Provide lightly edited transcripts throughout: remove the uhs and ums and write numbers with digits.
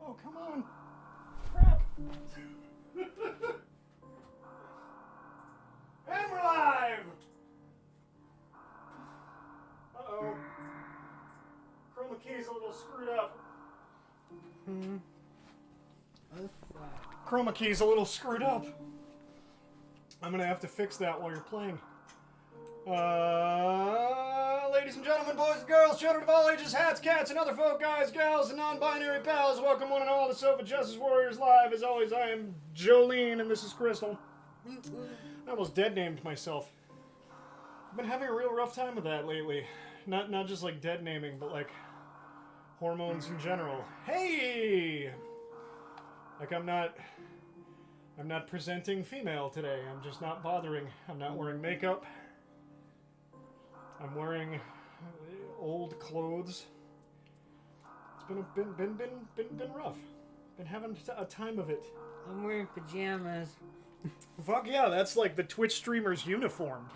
Oh, come on. Crap. And we're live. Uh-oh. Chroma key's a little screwed up. Chroma key's a little screwed up. I'm gonna have to fix that while you're playing. Ladies and gentlemen, boys and girls, children of all ages, hats, cats, and other folk, guys, gals, and non-binary pals, welcome one and all to Sofa Justice Warriors Live. As always, I am Jolene, and this is Crystal. I almost dead-named myself. I've been having a real rough time with that lately. Not just like dead-naming, but like hormones in general. Hey! Like I'm not presenting female today. I'm just not bothering. I'm not wearing makeup. I'm wearing old clothes. It's been rough. Been having a time of it. I'm wearing pajamas. Fuck yeah, that's like the Twitch streamer's uniform.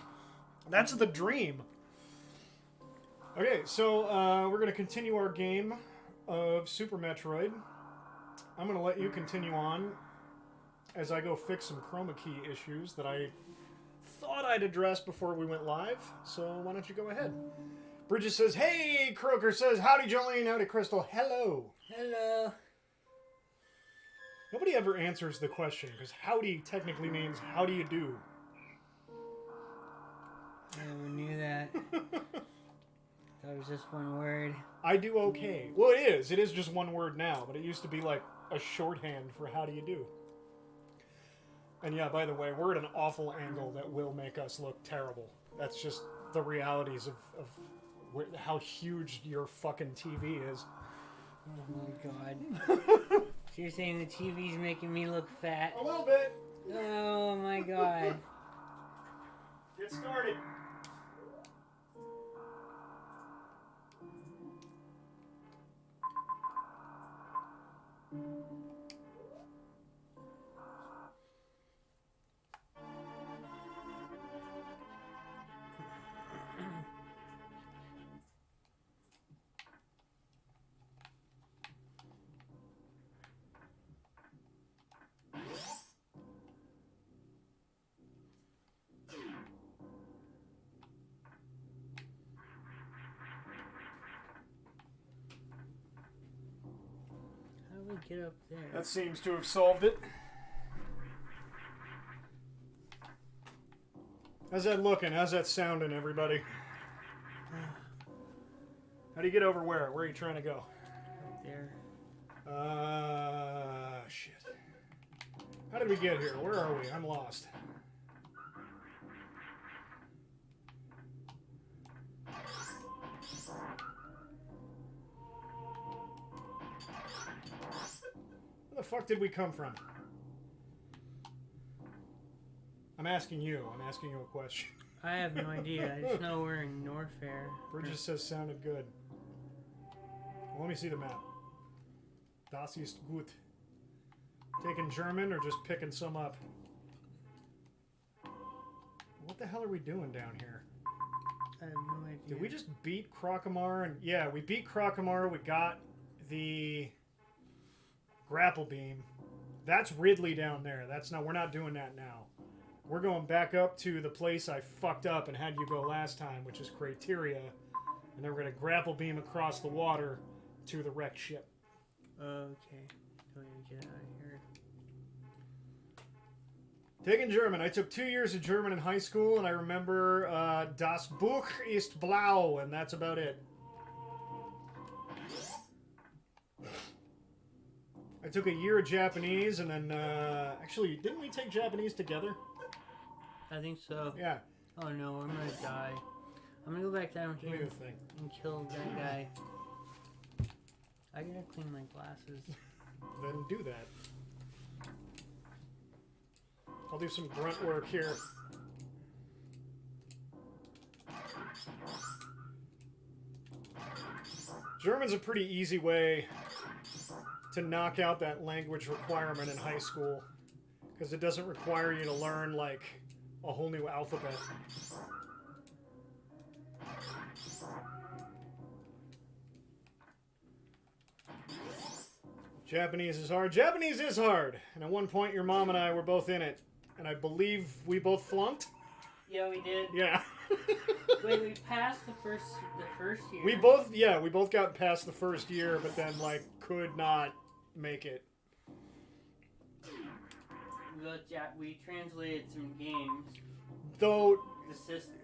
That's the dream. Okay, so we're gonna continue our game of Super Metroid. I'm gonna let you continue on as I go fix some chroma key issues that I thought I'd address before we went live, so why don't you go ahead? Bridget says, hey! Croker says, howdy Jolene, howdy Crystal, hello! Hello. Nobody ever answers the question, because howdy technically means, how do you do? I never knew that. That was just one word. I do okay. Well, it is just one word now, but it used to be like a shorthand for how do you do. And yeah, by the way, we're at an awful angle that will make us look terrible. That's just the realities of how huge your fucking TV is. Oh my god. So you're saying the TV's making me look fat? A little bit. Oh my god. Get started. How do we get up there? That seems to have solved it. How's that looking? How's that sounding, everybody? How do you get over where? Where are you trying to go? Up there. Shit. How did we get here? Where are we? I'm lost. Where the fuck did we come from? I'm asking you. I'm asking you a question. I have no idea. I just know we're in Norfair. Bridges says sounded good. Well, let me see the map. Das ist gut. Taking German or just picking some up? What the hell are we doing down here? I have no idea. Did we just beat Crocomar? And yeah, we beat Crocomar. We got the grapple beam. That's Ridley down there. That's not. We're not doing that now. We're going back up to the place I fucked up and had you go last time, which is Crateria. And then we're going to grapple beam across the water to the wrecked ship. Okay. Don't even get out of here. Taking German. I took 2 years of German in high school, and I remember Das Buch ist blau, and that's about it. I took a year of Japanese, and then actually, didn't we take Japanese together? I think so. Yeah. Oh no, I'm gonna die. I'm gonna go back down Give me here the thing. and kill that guy. I gotta clean my glasses. Then do that. I'll do some grunt work here. German's a pretty easy way to knock out that language requirement in high school, because it doesn't require you to learn, like, a whole new alphabet. Japanese is hard. Japanese is hard! And at one point, your mom and I were both in it. And I believe we both flunked? Yeah, we did. Yeah. Wait, we passed the first year. We both got past the first year, but then, like, could not make it. We translated some games. Though...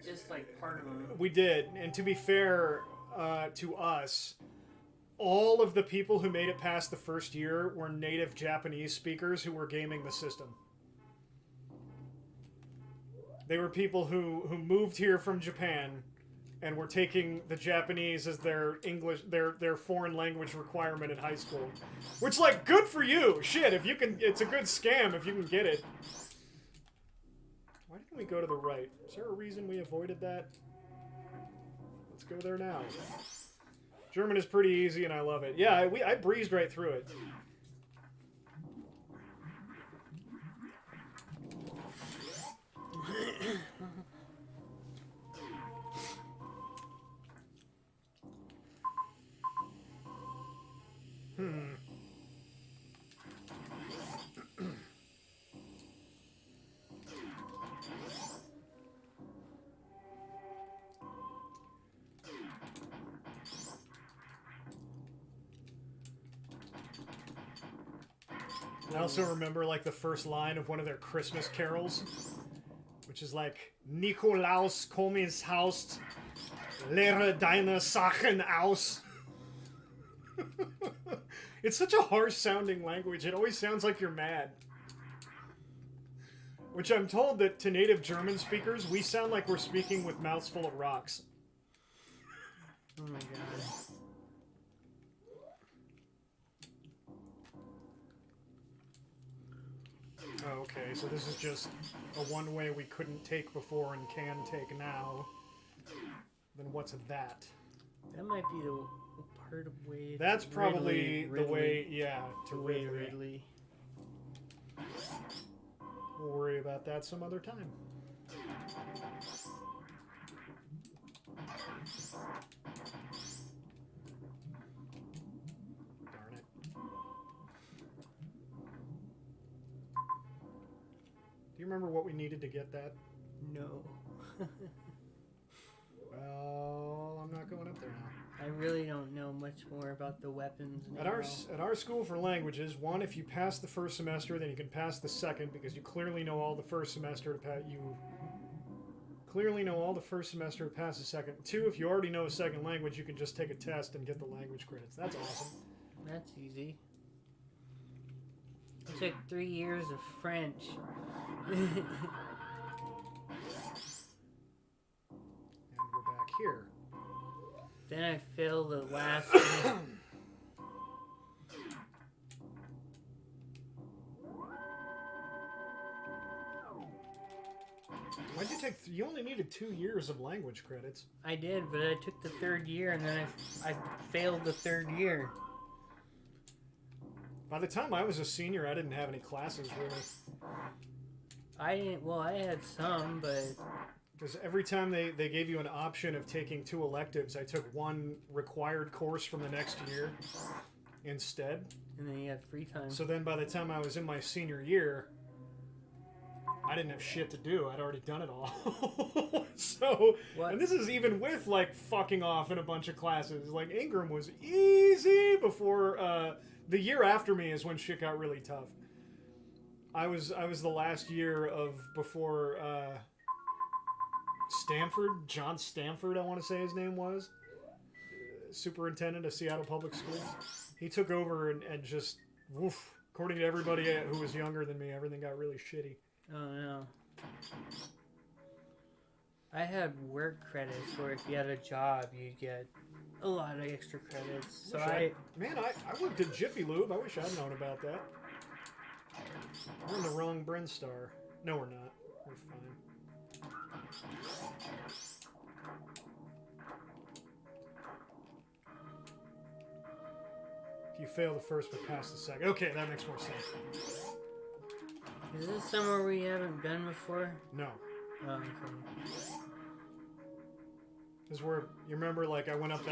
Just like part of them. We did. And to be fair to us, all of the people who made it past the first year were native Japanese speakers who were gaming the system. They were people who moved here from Japan and were taking the Japanese as their their foreign language requirement in high school. Which, like, good for you! Shit, if you can, it's a good scam if you can get it. Why didn't we go to the right? Is there a reason we avoided that? Let's go there now. German is pretty easy and I love it. Yeah, I breezed right through it. I also remember, like, the first line of one of their Christmas carols, which is like, Nikolaus komm ins Haus, lehre deine Sachen aus. It's such a harsh-sounding language. It always sounds like you're mad. Which I'm told that to native German speakers, we sound like we're speaking with mouths full of rocks. Oh my god. Oh, okay, so this is just a one-way we couldn't take before and can take now. Then what's that? That might be the part of way. That's probably Ridley. the way, yeah, to Way Ridley. Ridley. We'll worry about that some other time. Darn it. Do you remember what we needed to get that? No. Well, I'm not going up there now. I really don't know much more about the weapons now. At our school for languages, one, if you pass the first semester, then you can pass the second because you clearly know all the first semester to pass. You clearly know all the first semester to pass the second. Two, if you already know a second language, you can just take a test and get the language credits. That's awesome. That's easy. I took 3 years of French. And we're back here. Then I failed the last. Why'd you take? You only needed 2 years of language credits. I did, but I took the 3rd year and then I failed the 3rd year. By the time I was a senior, I didn't have any classes really. I didn't. Well, I had some, but Because every time they gave you an option of taking 2 electives, I took one required course from the next year instead. and then you had free time. So then by the time I was in my senior year, I didn't have shit to do. I'd already done it all. So, What? and this is even with, like, fucking off in a bunch of classes. Like, Ingram was easy before, the year after me is when shit got really tough. I was the last year of before, Stanford, John Stanford, I want to say his name was, superintendent of Seattle Public Schools. He took over and just Oof. According to everybody who was younger than me, everything got really shitty. Oh no. I had work credits where if you had a job, you'd get a lot of extra credits. So I worked at Jiffy Lube. I wish I'd known about that. We're in the wrong Bryn Star. No, we're not. We're fine. If you fail the first but pass the second. Okay, that makes more sense. Is this somewhere we haven't been before? No. Oh, okay. This is where, you remember, like, I went up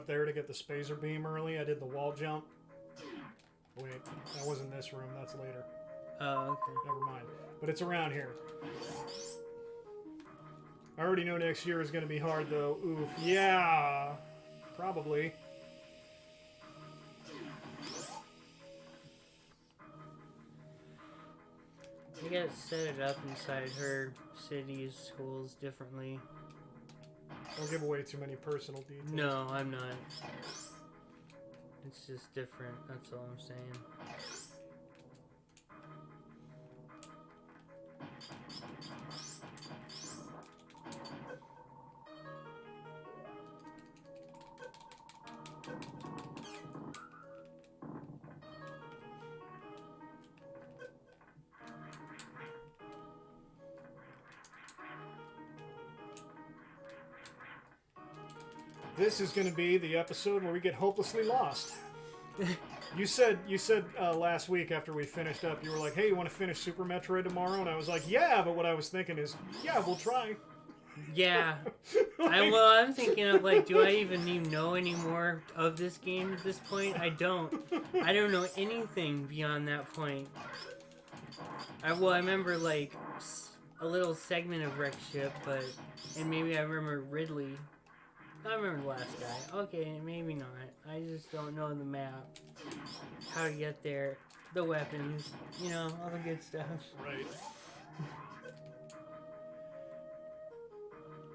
there to get the spacer beam early. I did the wall jump. Wait, that wasn't this room. That's later. Oh, okay. Never mind. But it's around here. I already know next year is going to be hard, though. Oof. Yeah. Probably. You gotta set it up inside her cities, schools differently. Don't give away too many personal details. No, I'm not. It's just different, that's all I'm saying. This is going to be the episode where we get hopelessly lost. You said last week after we finished up, you were like, "Hey, you want to finish Super Metroid tomorrow?" And I was like, "Yeah," but what I was thinking is, "Yeah, we'll try." Yeah. I'm thinking of, like, do I even know any more of this game at this point? I don't. I don't know anything beyond that point. I remember, like, a little segment of Wreck Ship, and maybe I remember Ridley. I remember the last guy. Okay, maybe not. I just don't know the map. How to get there. The weapons. You know, all the good stuff. Right.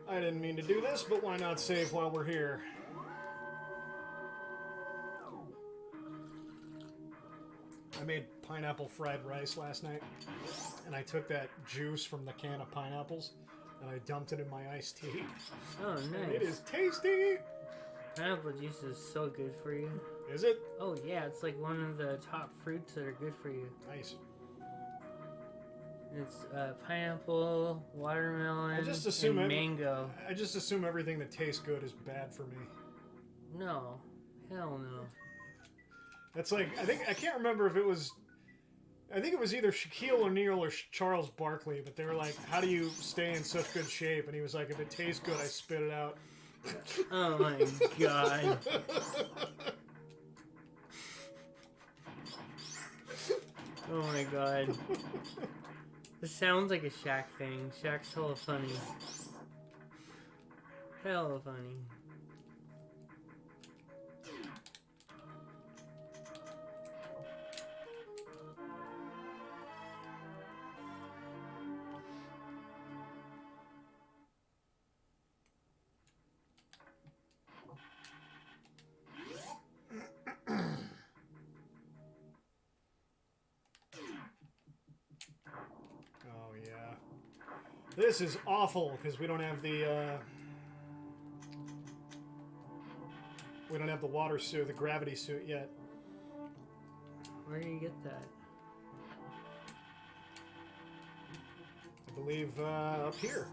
I didn't mean to do this, but why not save while we're here? I made pineapple fried rice last night, and I took that juice from the can of pineapples, and I dumped it in my iced tea. Oh, nice. And it is tasty! Pineapple juice is so good for you. Is it? Oh, yeah, it's like one of the top fruits that are good for you. Nice. It's pineapple, watermelon, and mango. I just assume everything that tastes good is bad for me. No. Hell no. That's like, I can't remember if it was, I think it was either Shaquille O'Neal or Charles Barkley, but they were like, "How do you stay in such good shape?" And he was like, "If it tastes good, I spit it out." Oh my god. Oh my god. This sounds like a Shaq thing. Shaq's hella funny. Hella funny. Oh yeah. This is awful because we don't have the water suit, the gravity suit yet. Where do you get that? I believe up here.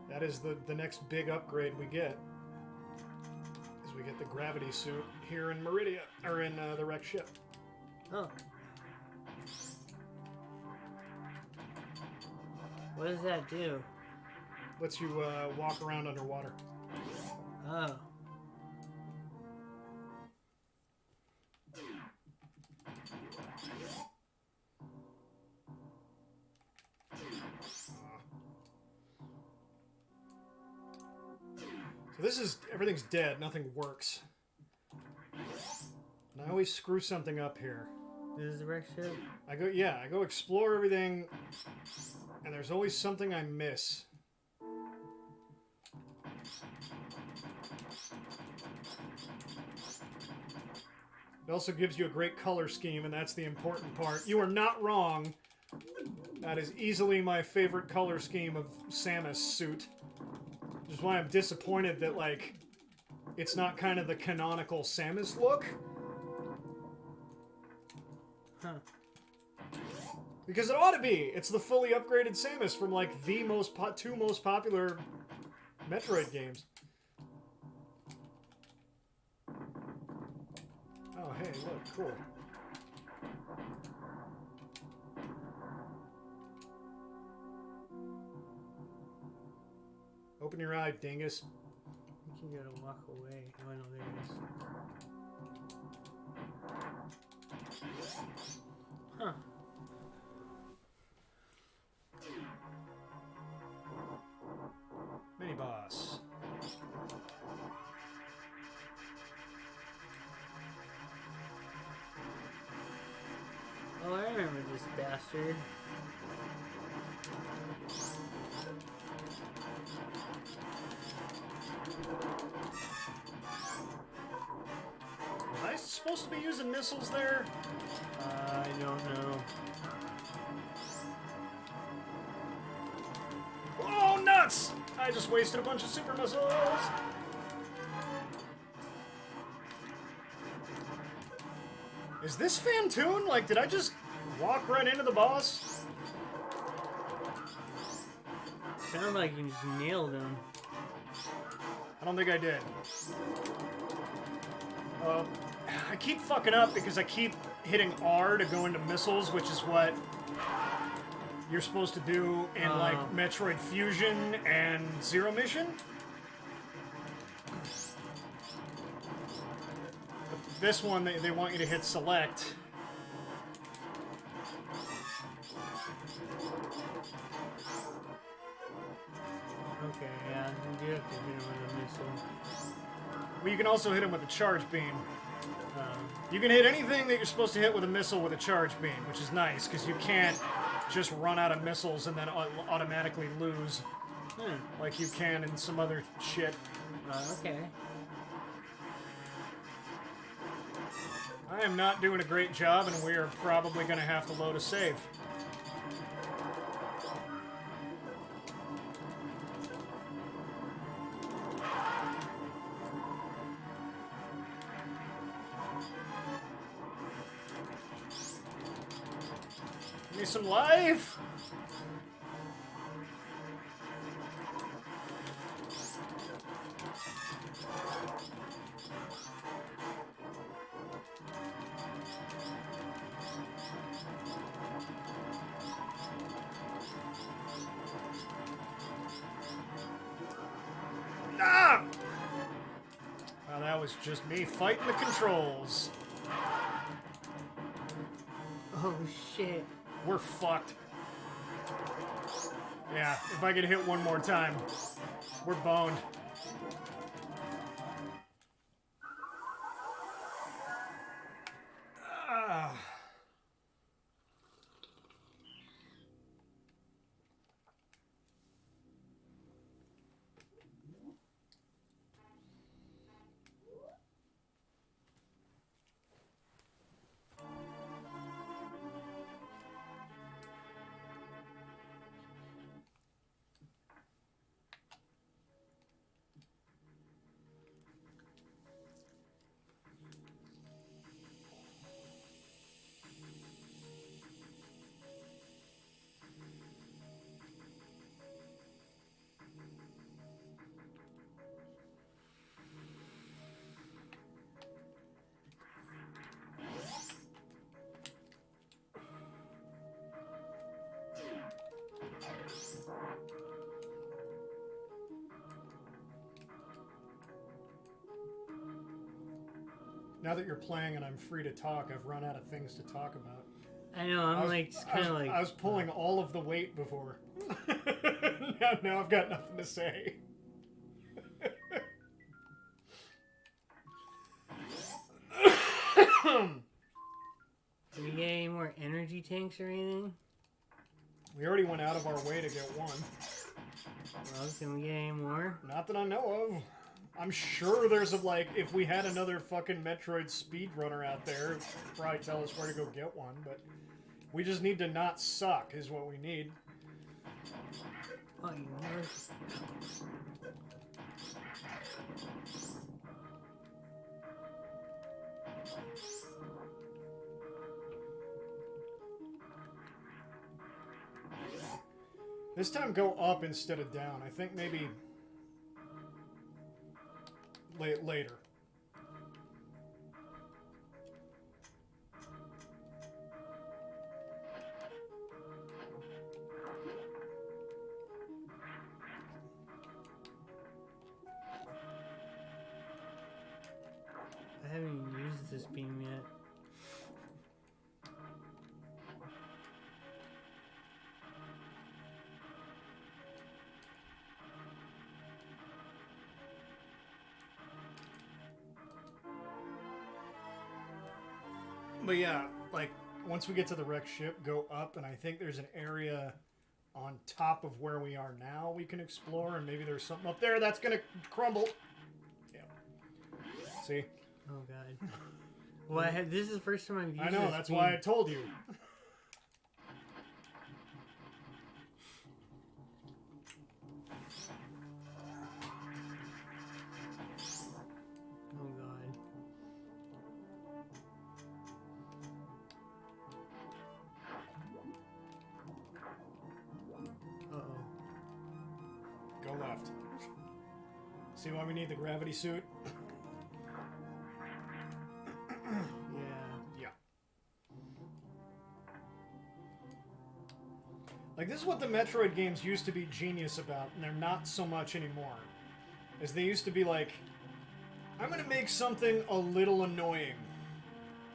That is the next big upgrade we get. Is we get the gravity suit here in Meridia, or in the wrecked ship. Oh. What does that do? Lets you walk around underwater. Oh. So this is, everything's dead, nothing works. And I always screw something up here. This is the wreck ship? I go explore everything, and there's always something I miss. It also gives you a great color scheme, and that's the important part. You are not wrong. That is easily my favorite color scheme of Samus' suit. Which is why I'm disappointed that, like, it's not kind of the canonical Samus look. Huh. Because it ought to be. It's the fully upgraded Samus from, like, the two most popular Metroid games. Oh, hey, look, cool. Open your eye, dingus. I think you gotta walk away. Oh, no, there it is. Huh. Mini boss. Oh, I remember this bastard. Was I supposed to be using missiles there? I don't know. Oh, nuts! I just wasted a bunch of super missiles! Is this Fantoon? Like, did I just walk right into the boss? Sounded like you just nailed him. I don't think I did. I keep fucking up because I keep hitting R to go into missiles, which is what you're supposed to do in, like, Metroid Fusion and Zero Mission. But this one, they want you to hit select. Okay, yeah, you do have to hit him with a missile. Well, you can also hit him with a charge beam. You can hit anything that you're supposed to hit with a missile with a charge beam, which is nice, because you can't just run out of missiles and then automatically lose, like you can in some other shit. Okay. I am not doing a great job, and we are probably going to have to load a save. Give me some life! Ah! Well, that was just me fighting the controls. Oh, shit. We're fucked. Yeah, if I get hit one more time, we're boned. Ah. Now that you're playing and I'm free to talk, I've run out of things to talk about. I know, I'm like, kind of like... I was pulling all of the weight before. now I've got nothing to say. Do we get any more energy tanks or anything? We already went out of our way to get one. Well, can we get any more? Not that I know of. I'm sure there's a, like, if we had another fucking Metroid speedrunner out there, it'd probably tell us where to go get one, but we just need to not suck is what we need. Oh, you nerds. This time go up instead of down. I think maybe later. I haven't even used this beam yet. But yeah, like, once we get to the wrecked ship, go up, and I think there's an area on top of where we are now we can explore, and maybe there's something up there that's gonna crumble. Yeah. See? Oh god. Well, this is the first time I've used I know, this that's beam. why I told you. Oh god. Uh-oh. Go left. See why we need the gravity suit? Yeah. Yeah. Like, this is what the Metroid games used to be genius about, and they're not so much anymore. Is they used to be like, I'm gonna make something a little annoying.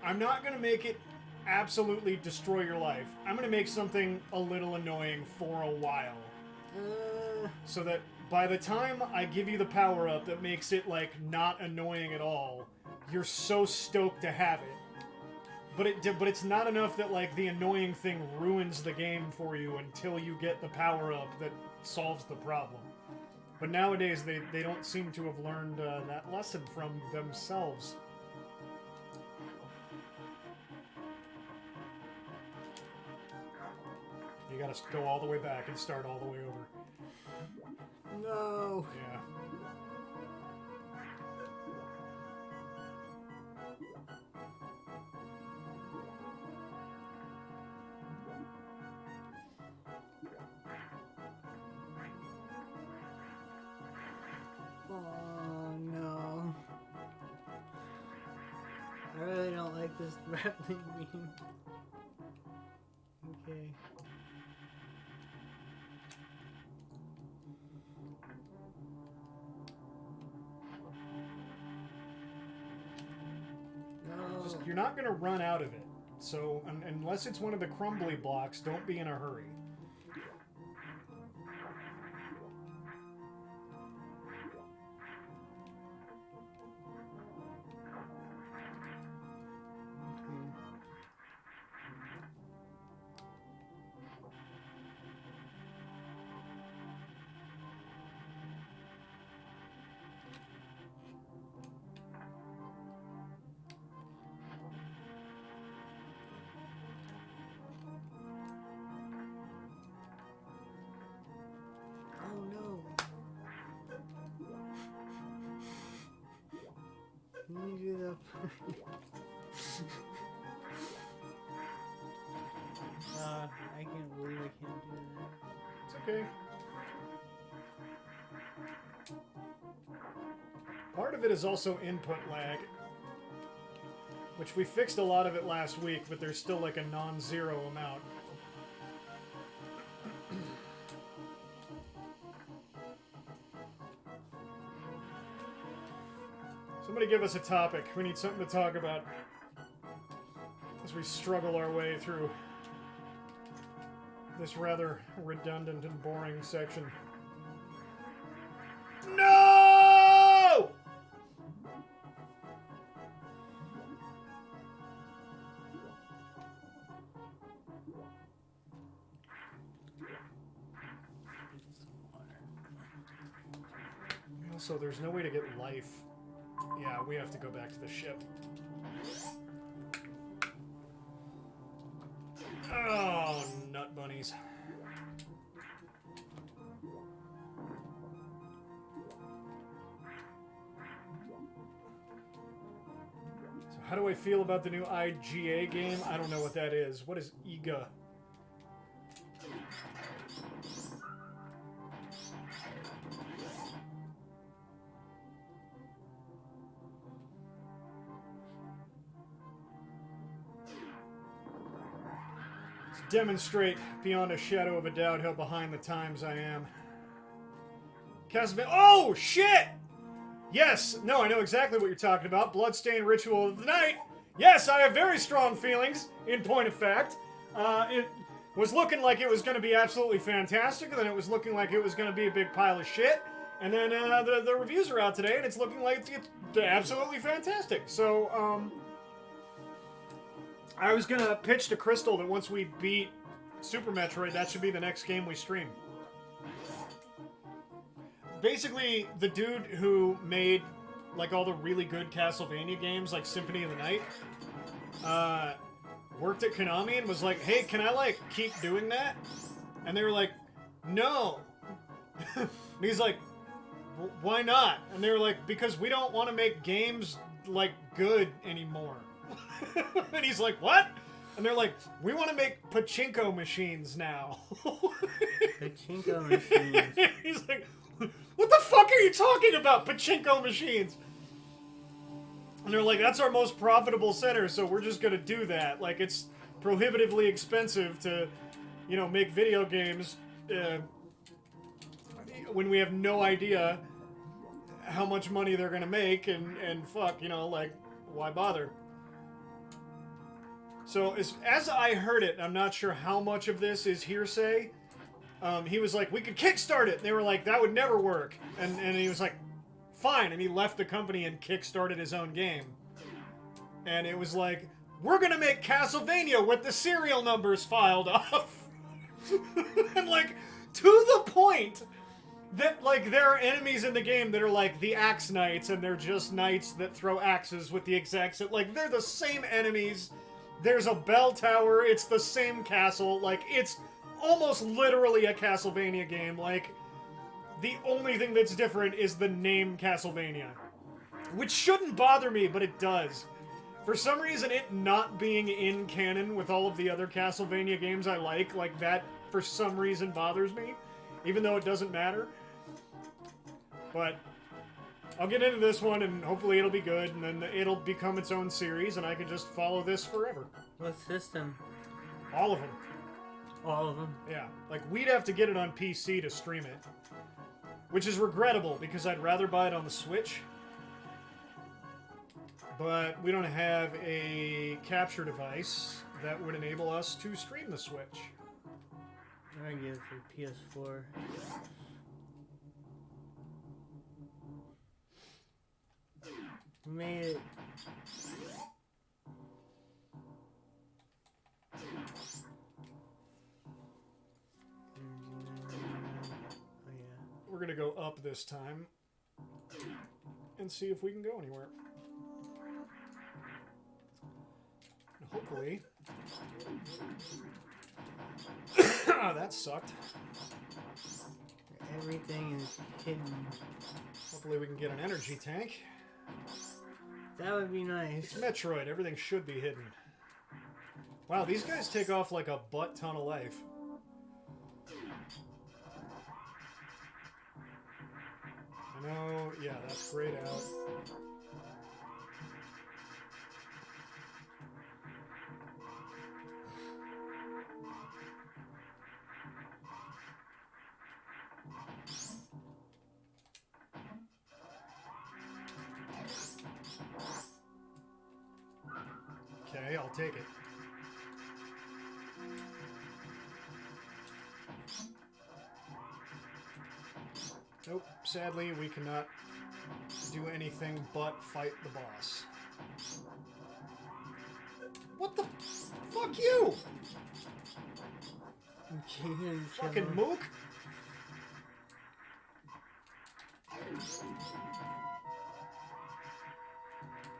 I'm not gonna make it absolutely destroy your life. I'm gonna make something a little annoying for a while. So that by the time I give you the power-up that makes it, like, not annoying at all, you're so stoked to have it. But it's not enough that, like, the annoying thing ruins the game for you until you get the power-up that solves the problem. But nowadays, they don't seem to have learned that lesson from themselves. You gotta go all the way back and start all the way over. No. Yeah. Oh no. I really don't like this grappling beam. Okay. No. You're not gonna run out of it. So, unless it's one of the crumbly blocks, don't be in a hurry. Oh no. Can you do that? I can't believe I can't do that. It's okay. Part of it is also input lag, which we fixed a lot of it last week, but there's still like a non-zero amount. Somebody give us a topic. We need something to talk about as we struggle our way through this rather redundant and boring section. No! Also, there's no way to get life. Yeah, we have to go back to the ship. Oh, nut bunnies. So how do I feel about the new IGA game? I don't know what that is. What is IGA? Demonstrate beyond a shadow of a doubt how behind the times I am. Castlevania. Oh, shit! Yes, no, I know exactly what you're talking about. Bloodstained Ritual of the Night. Yes, I have very strong feelings, in point of fact. It was looking like it was going to be absolutely fantastic, and then it was looking like it was going to be a big pile of shit. And then the reviews are out today, and it's looking like it's absolutely fantastic. So, I was gonna pitch to Crystal that once we beat Super Metroid, that should be the next game we stream. Basically, the dude who made like all the really good Castlevania games, like Symphony of the Night, worked at Konami and was like, "Hey, can I like keep doing that?" And they were like, "No." And he's like, "Why not?" And they were like, "Because we don't want to make games like good anymore." And he's like, "What?" And they're like, "We want to make pachinko machines now." Pachinko machines. He's like, "What the fuck are you talking about, pachinko machines?" And they're like, "That's our most profitable center, so we're just gonna do that. Like, it's prohibitively expensive to, you know, make video games when we have no idea how much money they're gonna make, and fuck, you know, like, why bother?" So, as I heard it, I'm not sure how much of this is hearsay. He was like, "We could kickstart it." And they were like, "That would never work." And he was like, "Fine." And he left the company and kickstarted his own game. And it was like, "We're gonna make Castlevania with the serial numbers filed off." And like, to the point that like there are enemies in the game that are like the Axe Knights, and they're just knights that throw axes with the exact like they're the same enemies. There's a bell tower, it's the same castle, like, it's almost literally a Castlevania game, like, the only thing that's different is the name Castlevania. Which shouldn't bother me, but it does. For some reason, it not being in canon with all of the other Castlevania games I like that, for some reason, bothers me, even though it doesn't matter. But I'll get into this one, and hopefully it'll be good, and then it'll become its own series, and I can just follow this forever. What system? All of them. All of them? Yeah. Like, we'd have to get it on PC to stream it. Which is regrettable, because I'd rather buy it on the Switch. But we don't have a capture device that would enable us to stream the Switch. I get it for PS4. Made it. We're gonna go up this time and see if we can go anywhere. And hopefully... Oh, that sucked. Everything is hidden. Hopefully we can get an energy tank. That would be nice. It's Metroid, everything should be hidden. Wow, these guys take off like a butt ton of life. I know, yeah, that's grayed out. Okay, I'll take it. Nope, sadly we cannot do anything but fight the boss. What the fuck you? Fucking mook.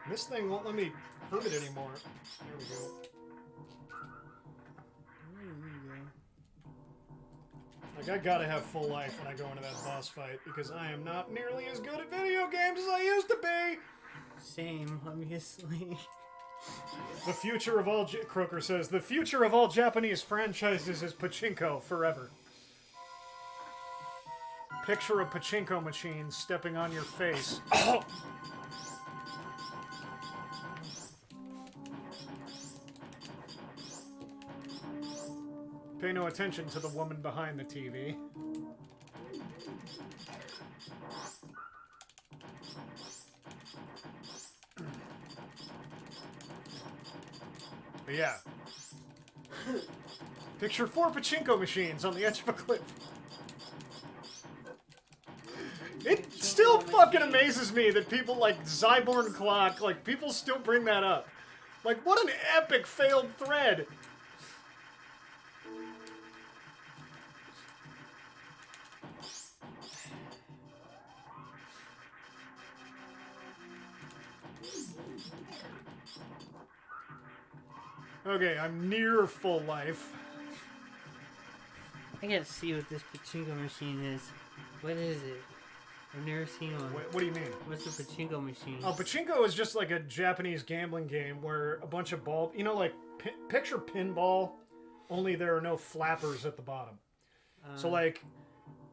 This thing won't let me hurt it anymore. There we go. Like, I gotta have full life when I go into that boss fight, because I am not nearly as good at video games as I used to be! Same, obviously. The future of all... Croker says, the future of all Japanese franchises is pachinko forever. Picture a pachinko machine stepping on your face. Oh! Pay no attention to the woman behind the TV. But yeah. Picture 4 pachinko machines on the edge of a cliff. It still fucking amazes me that people like Zyborn Clock, like, people still bring that up. Like, what an epic failed thread! Okay, I'm near full life. I gotta see what this pachinko machine is. What is it? I've never seen one. What do you mean? What's a pachinko machine? Oh, pachinko is just like a Japanese gambling game where a bunch of ball... You know, like, picture pinball, only there are no flappers at the bottom. So, like,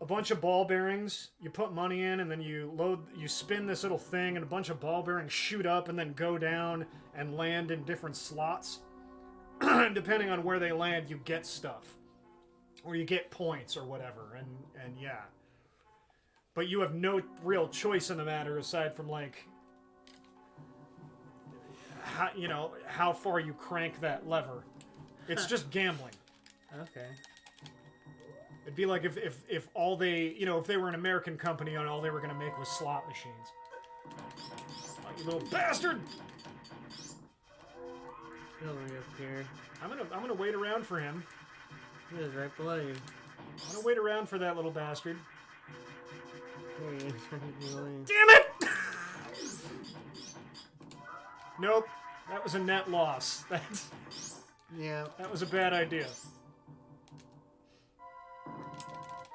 a bunch of ball bearings, you put money in, and then you spin this little thing, and a bunch of ball bearings shoot up and then go down and land in different slots. Depending on where they land, you get stuff. Or you get points or whatever, and yeah. But you have no real choice in the matter aside from, like, how far you crank that lever. It's just gambling. Okay. It'd be like if all they, if they were an American company and all they were going to make was slot machines. Oh, you little bastard! He'll be up here. I'm gonna wait around for him. He is right below you. I'm gonna wait around for that little bastard. There he is. Damn it! Nope. That was a net loss. Yeah. That was a bad idea.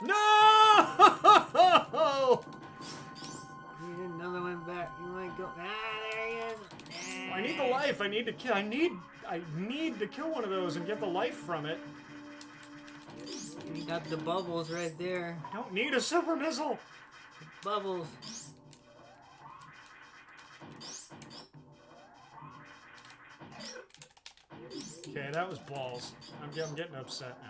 No! You need another one back. You might go. Ah, there he is. I need the life. I need to kill. I need to kill one of those and get the life from it. You got the bubbles right there. I don't need a super missile. Bubbles. Okay, that was balls. I'm getting upset now.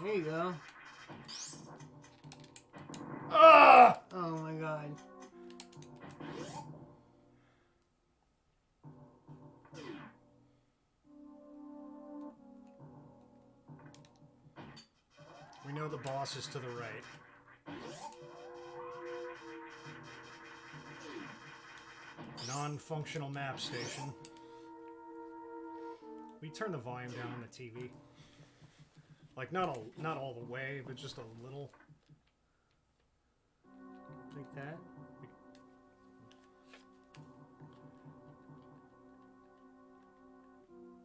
There you go. Ah! Oh my god. We know the boss is to the right. Non-functional map station. We turn the volume down on the TV. Like, not all the way, but just a little. Like that?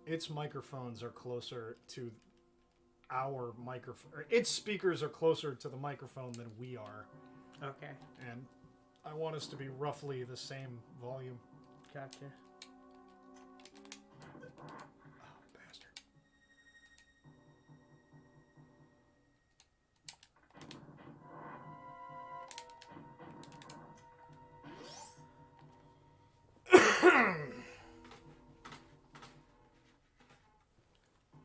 Its microphones are closer to our microphone. Its speakers are closer to the microphone than we are. Okay. And I want us to be roughly the same volume. Gotcha.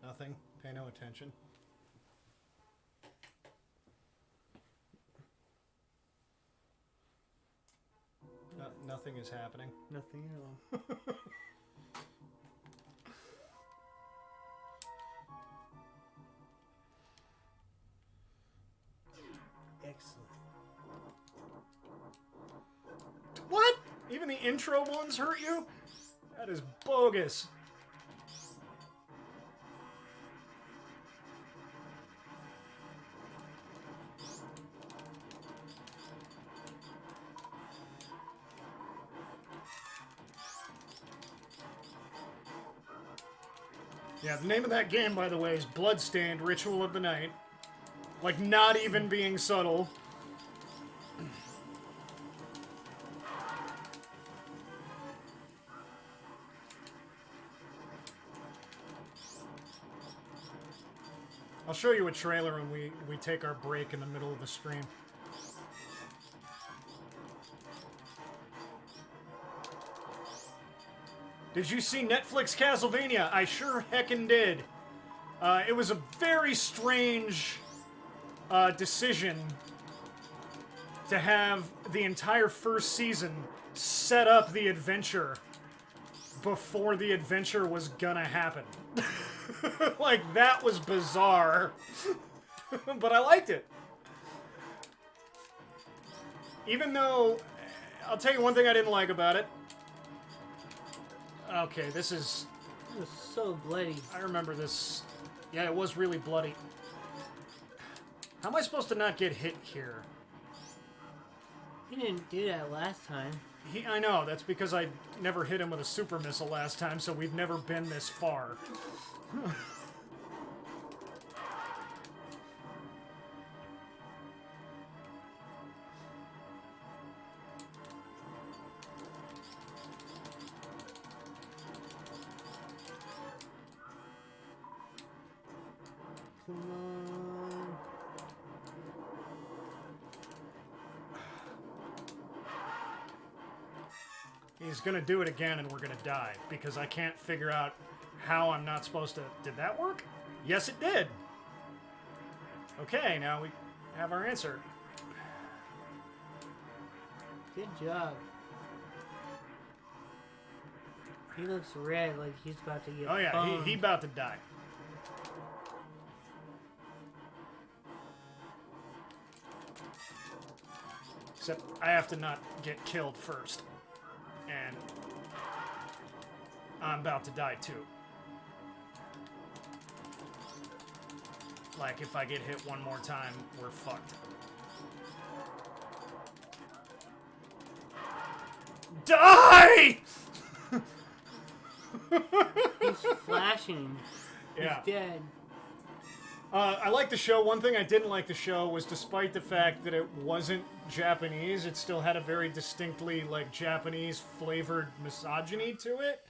Nothing. Pay no attention. Nothing is happening. Nothing at all. Excellent. What? Even the intro ones hurt you? That is bogus. Yeah, the name of that game, by the way, is Bloodstained Ritual of the Night. Like, not even being subtle. I'll show you a trailer when we take our break in the middle of the stream. Did you see Netflix Castlevania? I sure heckin' did. It was a very strange decision to have the entire first season set up the adventure before the adventure was gonna happen. Like, that was bizarre. But I liked it. Even though, I'll tell you one thing I didn't like about it. Okay, this is... It was so bloody. I remember this. Yeah, it was really bloody. How am I supposed to not get hit here? He didn't do that last time. I know, that's because I never hit him with a super missile last time, so we've never been this far. Come on. He's gonna do it again and we're gonna die, because I can't figure out how I'm not supposed to... Did that work? Yes, it did! Okay, now we have our answer. Good job. He looks red, like he's about to get Oh yeah, boned. he about to die. Except I have to not get killed first. And I'm about to die too. Like, if I get hit one more time, we're fucked. Die! He's flashing. Yeah. He's dead. I like the show. One thing I didn't like the show was, despite the fact that it wasn't Japanese, it still had a very distinctly, like, Japanese flavored misogyny to it.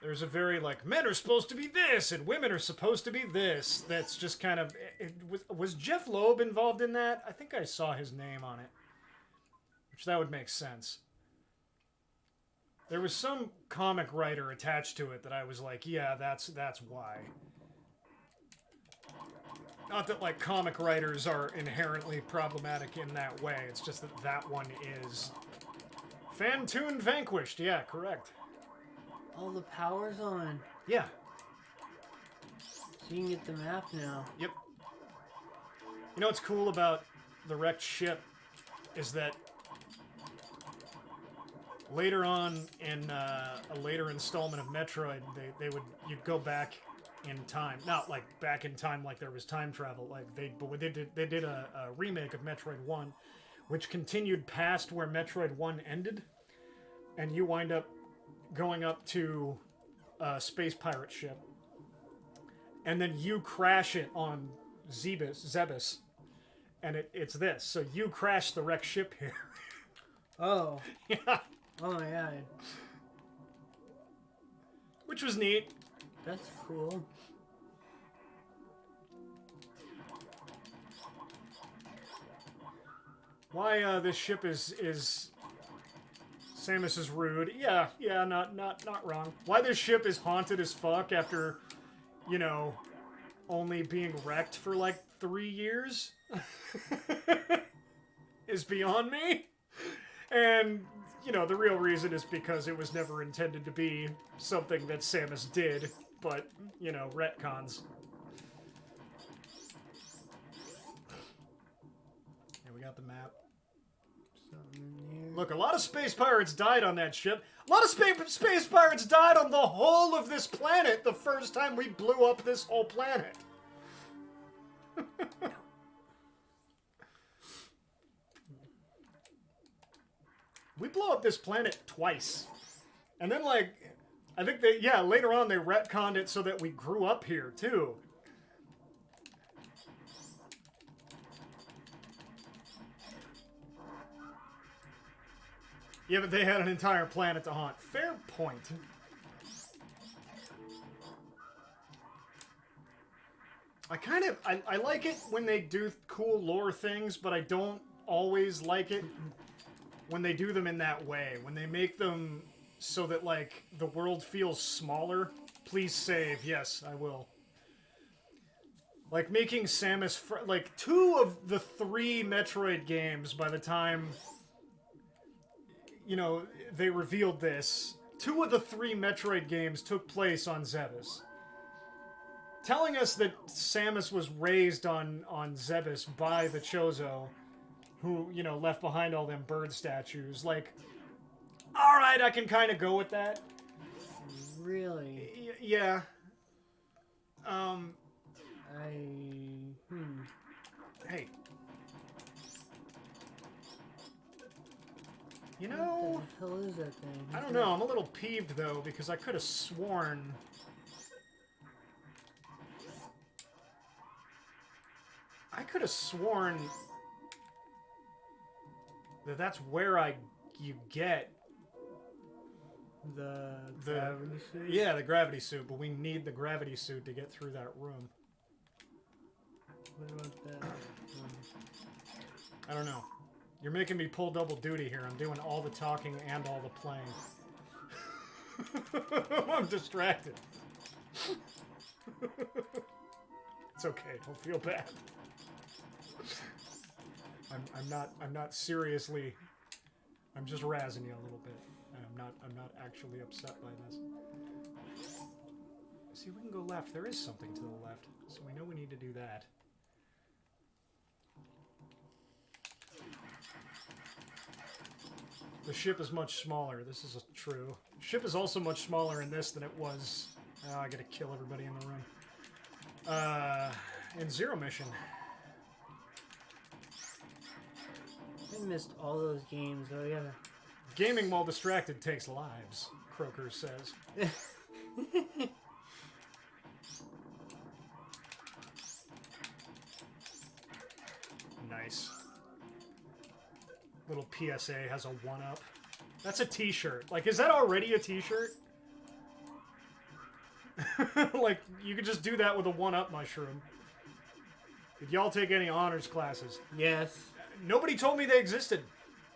There's a very, like, men are supposed to be this and women are supposed to be this. That's just kind of... Was Jeff Loeb involved in that? I think I saw his name on it. Which that would make sense. There was some comic writer attached to it that I was like, yeah, that's why. Not that, like, comic writers are inherently problematic in that way. It's just that that one is. Fantoon Vanquished. Yeah, correct. All the power's on. Yeah. So you can get the map now. Yep. You know what's cool about the wrecked ship is that later on in a later installment of Metroid, you'd go back in time. Not like back in time like there was time travel. Like they did a remake of Metroid 1, which continued past where Metroid 1 ended, and you wind up going up to a space pirate ship, and then you crash it on Zebes, and it's this. So you crash the wrecked ship here. Oh. Yeah. Oh my god. Which was neat. That's cool. Why this ship is Samus is rude. Yeah, not wrong. Why this ship is haunted as fuck after, you know, only being wrecked for like 3 years is beyond me. And, you know, the real reason is because it was never intended to be something that Samus did, but, you know, retcons. Yeah, we got the map. Something in here. Look, a lot of space pirates died on that ship. A lot of space pirates died on the whole of this planet the first time we blew up this whole planet. We blow up this planet twice. And then, like, I think later on they retconned it so that we grew up here, too. Yeah, but they had an entire planet to haunt. Fair point. I like it when they do cool lore things, but I don't always like it when they do them in that way. When they make them so that, like, the world feels smaller. Please save. Yes, I will. Like, making Samus... like, 2 of the 3 Metroid games, by the time, you know, they revealed this, 2 of the 3 Metroid games took place on Zebes. Telling us that Samus was raised on Zebes by the Chozo, who, you know, left behind all them bird statues. Like, alright, I can kind of go with that. Really? Yeah. Hey. You know... What the hell is that thing? I don't know, I'm a little peeved, though, because I could have sworn... that that's where you get the gravity suit? Yeah, the gravity suit, but we need the gravity suit to get through that room. What about that? I don't know. You're making me pull double duty here. I'm doing all the talking and all the playing. I'm distracted. It's okay. Don't feel bad. I'm not seriously. I'm just razzing you a little bit. I'm not actually upset by this. See, we can go left. There is something to the left, so we know we need to do that. The ship is much smaller. This is true. The ship is also much smaller in this than it was. Oh, I gotta kill everybody in the room. In Zero Mission. I missed all those games, though. Yeah. Gaming while distracted takes lives, Croker says. Nice. Little PSA has a 1-up. That's a t-shirt. Like, is that already a t-shirt? Like, you could just do that with a 1-up mushroom. Did y'all take any honors classes? Yes. Nobody told me they existed.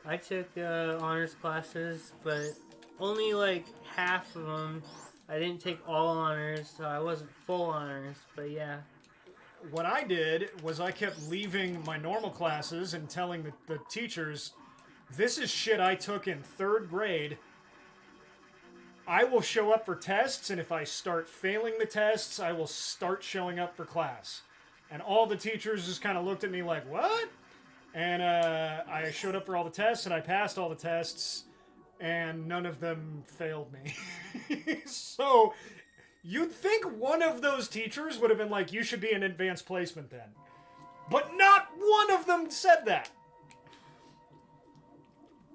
I took honors classes, but only like half of them. I didn't take all honors, so I wasn't full honors, but yeah. What I did was I kept leaving my normal classes and telling the teachers, this is shit I took in 3rd grade. I will show up for tests, and if I start failing the tests, I will start showing up for class. And all the teachers just kind of looked at me like, what? And I showed up for all the tests, and I passed all the tests, and none of them failed me. So, you'd think one of those teachers would have been like, you should be in advanced placement then. But not one of them said that.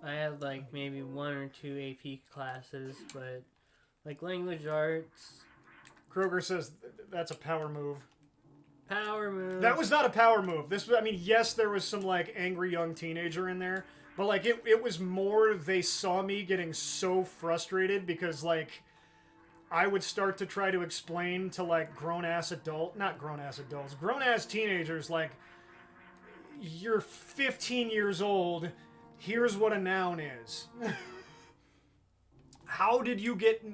I had like maybe 1 or 2 AP classes, but like language arts. Kroger says that's a power move. Power move. That was not a power move. This was, I mean, yes, there was some like angry young teenager in there, but like it was more they saw me getting so frustrated because like I would start to try to explain to like grown-ass teenagers like, you're 15 years old, here's what a noun is. How did you get,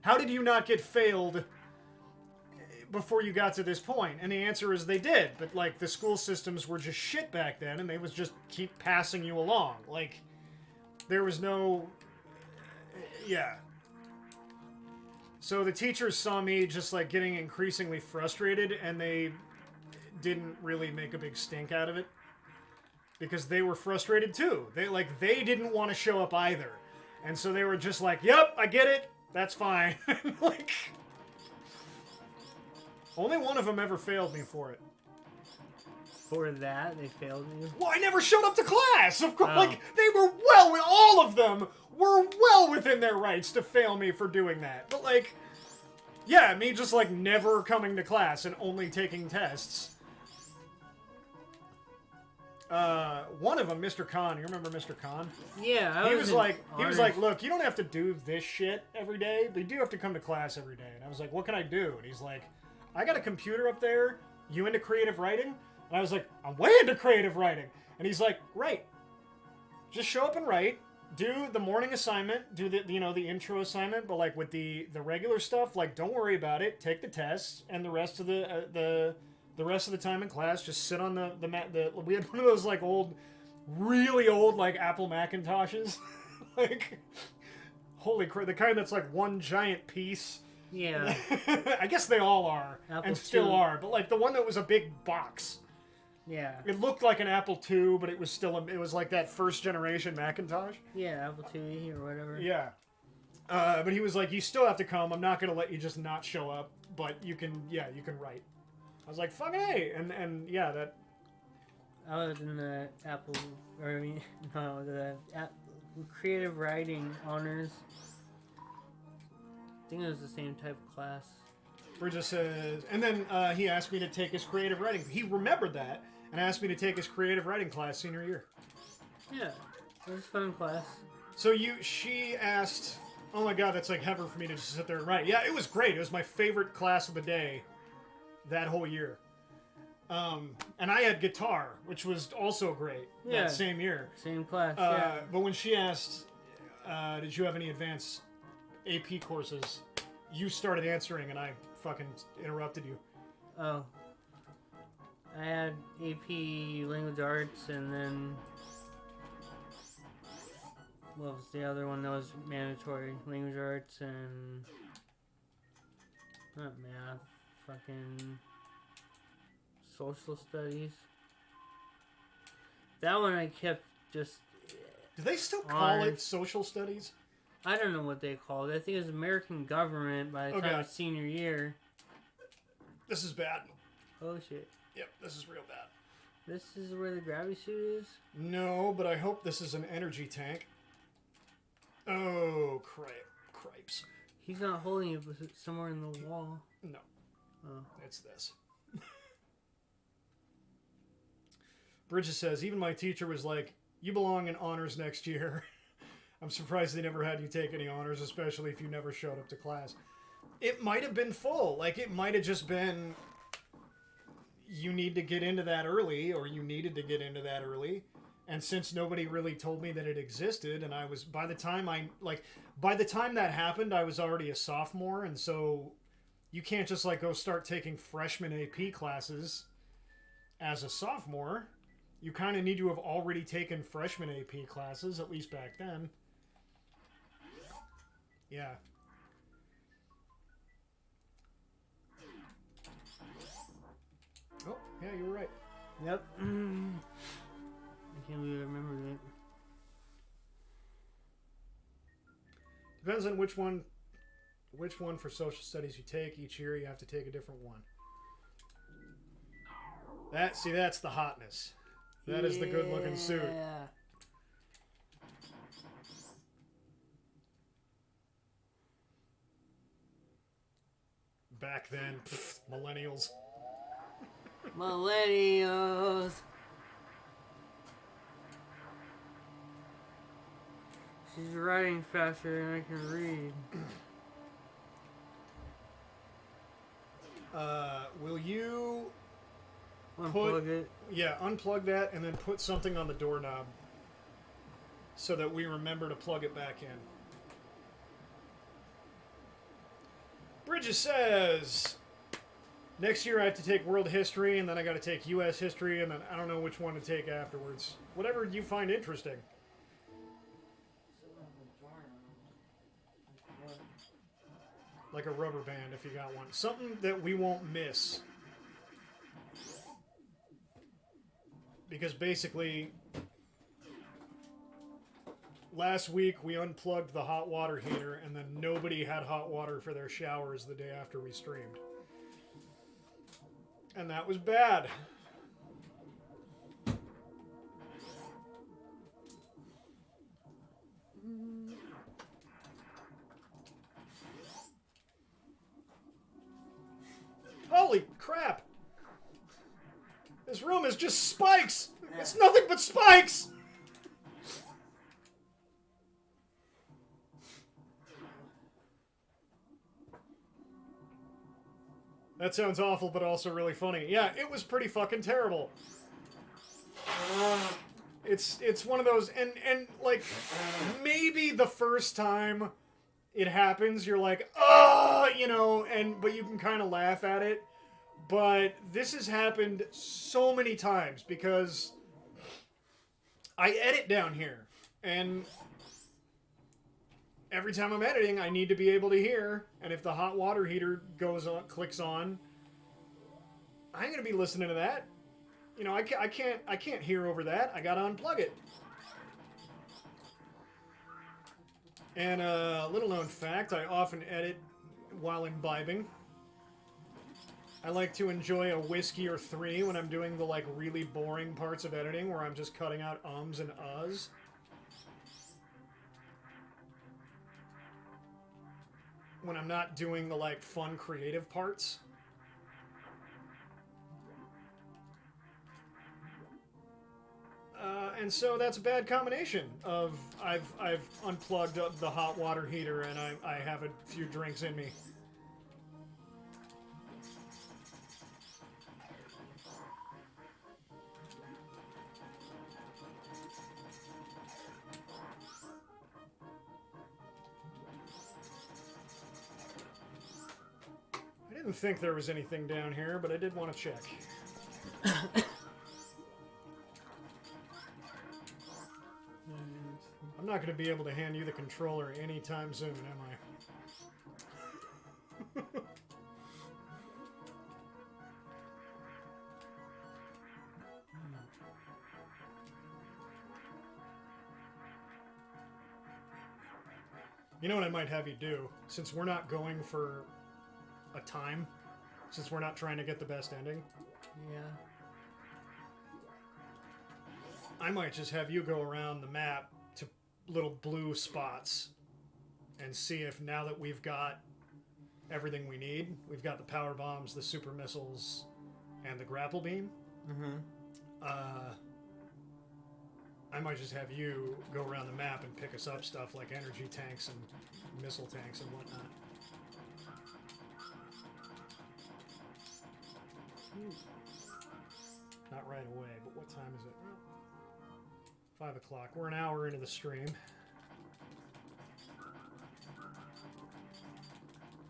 how did you not get failed before you got to this point? And the answer is they did, but like the school systems were just shit back then, and they was just keep passing you along. Like, there was no, yeah. So the teachers saw me just like getting increasingly frustrated, and they didn't really make a big stink out of it. because they were frustrated too. They didn't want to show up either. And so they were just like, "Yep, I get it. That's fine." Like, only one of them ever failed me for it. For that, they failed you? Well, I never showed up to class. Of course, Oh. like they were all of them were well within their rights to fail me for doing that. But like, yeah, me just like never coming to class and only taking tests. One of them, Mr. Khan. You remember Mr. Khan? Yeah, He was like, look, you don't have to do this shit every day, but you do have to come to class every day. And I was like, what can I do? And he's like, I got a computer up there. You into creative writing? And I was like, I'm way into creative writing. And he's like, right. Just show up and write. Do the morning assignment. Do the the intro assignment. But like with the regular stuff, like don't worry about it. Take the tests, and the rest of the rest of the time in class, just sit on the mat. We had one of those like really old like Apple Macintoshes, like holy crap, the kind that's like one giant piece. Yeah. I guess they all are, Apple and still II. are. But like the one that was a big box. Yeah. It looked like an Apple II, but it was still it was like that first generation Macintosh. Yeah, Apple IIe or whatever. Yeah. But he was like, you still have to come. I'm not gonna let you just not show up, but you can write. I was like, fucking A, and yeah, that. I was in the Apple, the creative writing honors. I think it was the same type of class. Bridget says, and then he asked me to take his creative writing. He remembered that and asked me to take his creative writing class senior year. Yeah, it was a fun class. So she asked, oh my god, that's like heaven for me to just sit there and write. Yeah, it was great. It was my favorite class of the day that whole year. And I had guitar, which was also great that same year. Same class, yeah. But when she asked, did you have any advanced AP courses, you started answering and I fucking interrupted you. Oh. I had AP Language Arts and then... What was the other one that was mandatory? Language Arts and... Not math. Fucking... Social Studies. That one I kept just... Do they still call it Social Studies? I don't know what they called it. I think it was American Government by the time of senior year. This is bad. Oh shit. Yep, this is real bad. This is where the gravity suit is? No, but I hope this is an energy tank. Oh, cripes. He's not holding it, but it's somewhere in the wall. No. Oh. It's this. Bridget says, even my teacher was like, you belong in honors next year. I'm surprised they never had you take any honors, especially if you never showed up to class. It might have been full. Like, it might have just been, you need to get into that early, or you needed to get into that early. And since nobody really told me that it existed, and I was, by the time that happened, I was already a sophomore, and so you can't just, like, go start taking freshman AP classes as a sophomore. You kind of need to have already taken freshman AP classes, at least back then. Yeah. Oh, yeah, you were right. Yep. I can't believe I remembered it. Depends on which one for social studies you take. Each year you have to take a different one. That's the hotness. That is the good-looking suit. Back then, millennials. Millennials. She's writing faster than I can read. Will you Unplug it. Yeah, unplug that and then put something on the doorknob so that we remember to plug it back in. Bridget says, next year I have to take world history and then I got to take U.S. history and then I don't know which one to take afterwards. Whatever you find interesting. Like a rubber band if you got one. Something that we won't miss. because basically last week we unplugged the hot water heater and then nobody had hot water for their showers the day after we streamed. And that was bad. Holy crap! This room is just spikes! It's nothing but spikes! That sounds awful, but also really funny. Yeah, it was pretty fucking terrible. It's one of those, and like, maybe the first time it happens, you're like, oh, you know, but you can kind of laugh at it. But this has happened so many times because I edit down here, and every time I'm editing, I need to be able to hear, and if the hot water heater clicks on, I'm gonna be listening to that. You know, I can't hear over that. I gotta unplug it. And a little known fact, I often edit while imbibing. I like to enjoy a whiskey or three when I'm doing the like really boring parts of editing where I'm just cutting out ums and uhs. When I'm not doing the like fun creative parts. And so that's a bad combination of I've unplugged the hot water heater and I have a few drinks in me. I didn't think there was anything down here, but I did want to check. I'm not going to be able to hand you the controller anytime soon, am I? You know what I might have you do? Since we're not going for a time, since we're not trying to get the best ending. Yeah. I might just have you go around the map to little blue spots and see if now that we've got everything we need, we've got the power bombs, the super missiles, and the grapple beam. I might just have you go around the map and pick us up stuff like energy tanks and missile tanks and whatnot. Not right away, but what time is it? 5 o'clock. We're an hour into the stream.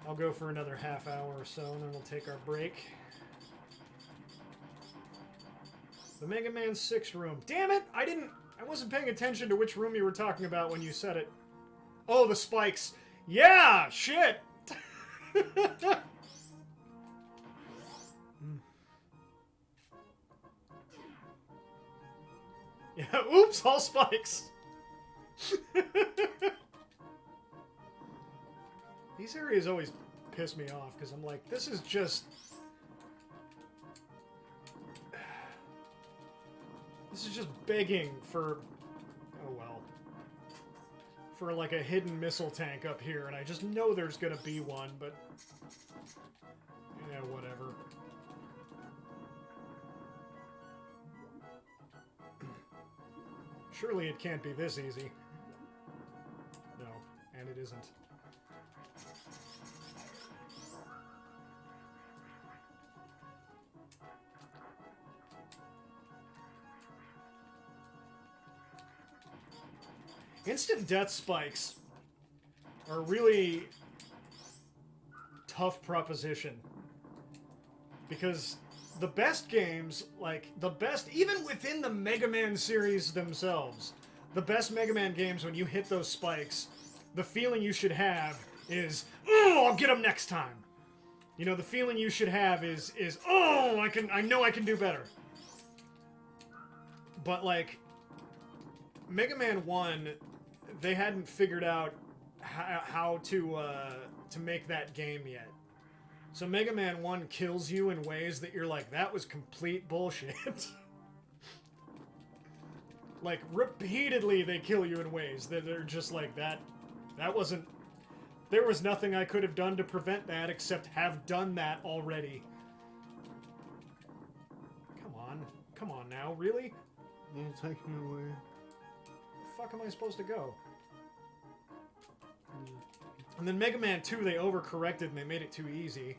I'll go for another half hour or so, and then we'll take our break. The Mega Man 6 room. Damn it! I wasn't paying attention to which room you were talking about when you said it. Oh, the spikes. Yeah! Shit! Yeah, oops, all spikes. These areas always piss me off because I'm like, this is just... This is just begging for... Oh well. For like a hidden missile tank up here, and I just know there's gonna be one, but... Yeah, whatever. Surely it can't be this easy. No, and it isn't. Instant death spikes are a really tough proposition. Because the best games, like, the best, even within the Mega Man series themselves, the best Mega Man games, when you hit those spikes, the feeling you should have is, oh, I'll get them next time. You know, the feeling you should have is, oh, I know I can do better. But, like, Mega Man 1, they hadn't figured out how to make that game yet. So Mega Man 1 kills you in ways that you're like, that was complete bullshit. Like, repeatedly they kill you in ways that are just like, that wasn't... There was nothing I could have done to prevent that except have done that already. Come on. Come on now, really? Yeah, it's like nowhere. Where the fuck am I supposed to go? And then Mega Man 2, they overcorrected and they made it too easy.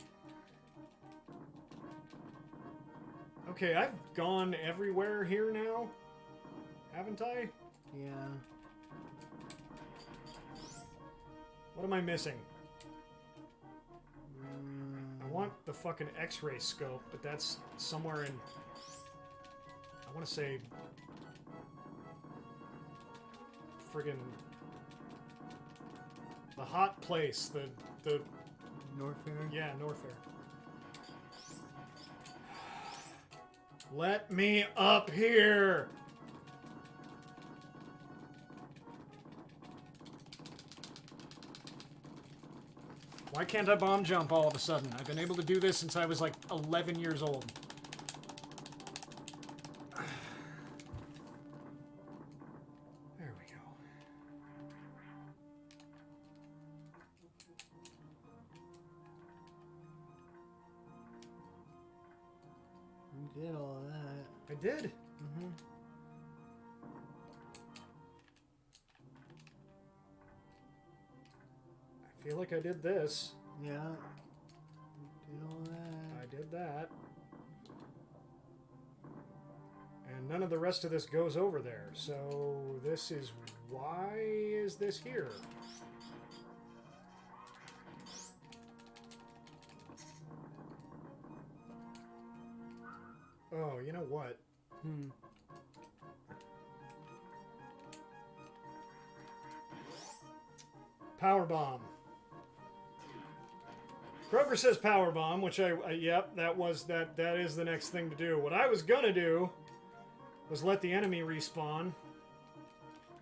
Okay, I've gone everywhere here now. Haven't I? Yeah. What am I missing? I want the fucking X-ray scope, but that's somewhere in... I want to say... Friggin... The hot place, the... Norfair? Yeah, Norfair. Let me up here! Why can't I bomb jump all of a sudden? I've been able to do this since I was like 11 years old. There we go. You did all that. I did. Mm-hmm. I feel like I did this. Yeah. You did all that. I did that. And none of the rest of this goes over there. So this is... Why is this here? Oh, you know what? Power bomb. Kroger says power bomb, which yep, that is the next thing to do. What I was gonna do was let the enemy respawn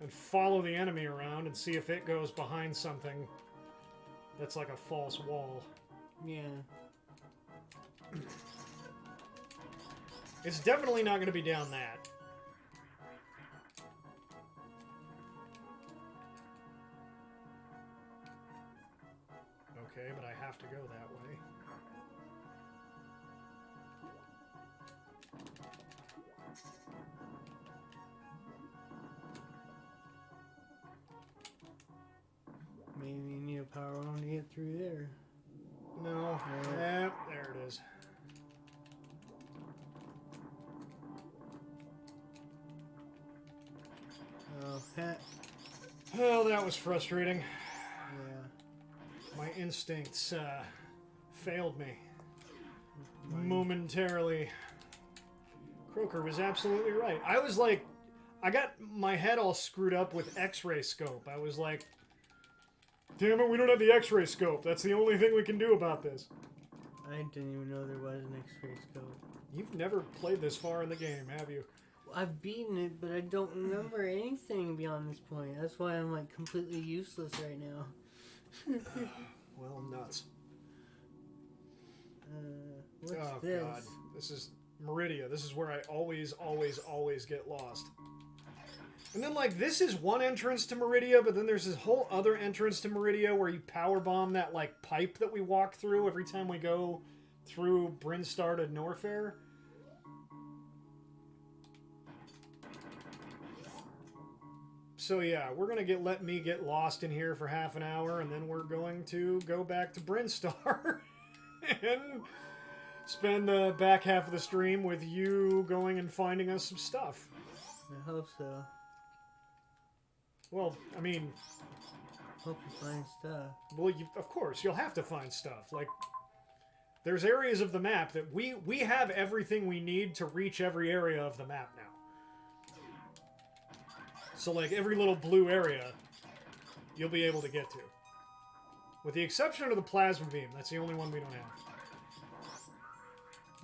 and follow the enemy around and see if it goes behind something that's like a false wall. Yeah. It's definitely not gonna be down that. Okay, but I have to go that way. Maybe you need a power on to get through there. No. Yep, there it is. Oh, heck. Well, that was frustrating. Yeah. My instincts failed me momentarily. Croker was absolutely right. I was like, I got my head all screwed up with X-ray scope. I was like, damn it, we don't have the X-ray scope. That's the only thing we can do about this. I didn't even know there was an X-ray scope. You've never played this far in the game, have you? I've beaten it, but I don't remember anything beyond this point. That's why I'm like completely useless right now. Well, nuts. What's Oh, this? God. This is Meridia. This is where I always get lost. And then, like, this is one entrance to Meridia, but then there's this whole other entrance to Meridia where you power bomb that, like, pipe that we walk through every time we go through Brinstar to Norfair. So yeah, we're gonna let me get lost in here for half an hour, and then we're going to go back to Brinstar and spend the back half of the stream with you going and finding us some stuff. I hope so. Well, I mean, Hope you find stuff. well, of course you'll have to find stuff. Like, there's areas of the map that we have everything we need to reach every area of the map now. So, like, every little blue area, you'll be able to get to. With the exception of the plasma beam. That's the only one we don't have.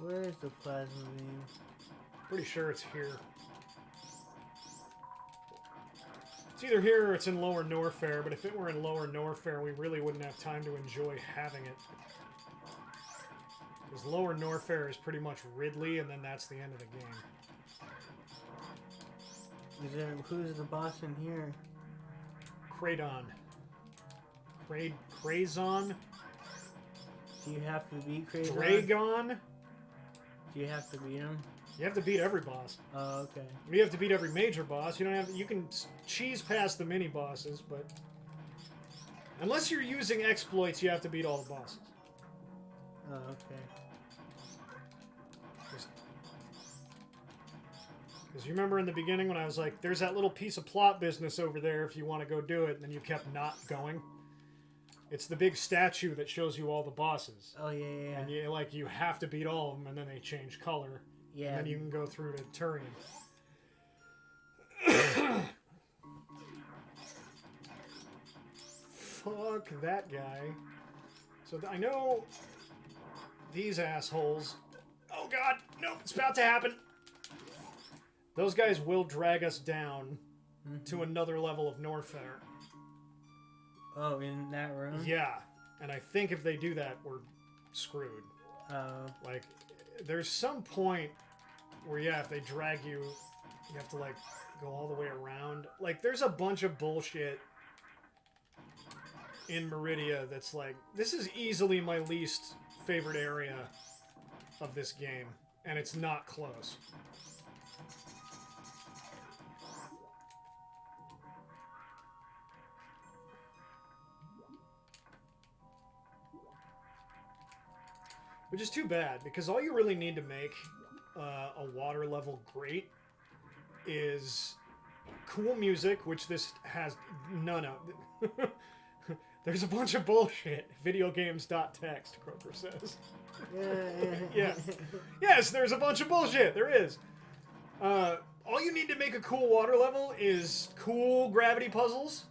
Where is the plasma beam? Pretty sure it's here. either here or it's in Lower Norfair, but if it were in Lower Norfair, we really wouldn't have time to enjoy having it. Because Lower Norfair is pretty much Ridley, and then that's the end of the game. Who's the boss in here? Kraydon. Krazon? Do you have to beat Krazon? Dragon? Do you have to beat him? You have to beat every boss. Oh, okay. You have to beat every major boss. You don't have. You can cheese past the mini bosses, but unless you're using exploits, you have to beat all the bosses. Oh, okay. Because you remember in the beginning when I was like, "There's that little piece of plot business over there if you want to go do it," and then you kept not going. It's the big statue that shows you all the bosses. Oh yeah. And you have to beat all of them, and then they change color. Yeah. And then you can go through to Turian. Fuck that guy. So I know these assholes. Oh god, no, it's about to happen. Those guys will drag us down to another level of Norfair. Oh, in that room? Yeah, and I think if they do that, we're screwed. Oh. Like, there's some point where, yeah, if they drag you, you have to, like, go all the way around. Like, there's a bunch of bullshit in Meridia that's like, this is easily my least favorite area of this game, and it's not close. Which is too bad, because all you really need to make a water level great is cool music, which this has none of. There's a bunch of bullshit. Videogames.txt, Croker says. Yeah. Yes, there's a bunch of bullshit. There is. All you need to make a cool water level is cool gravity puzzles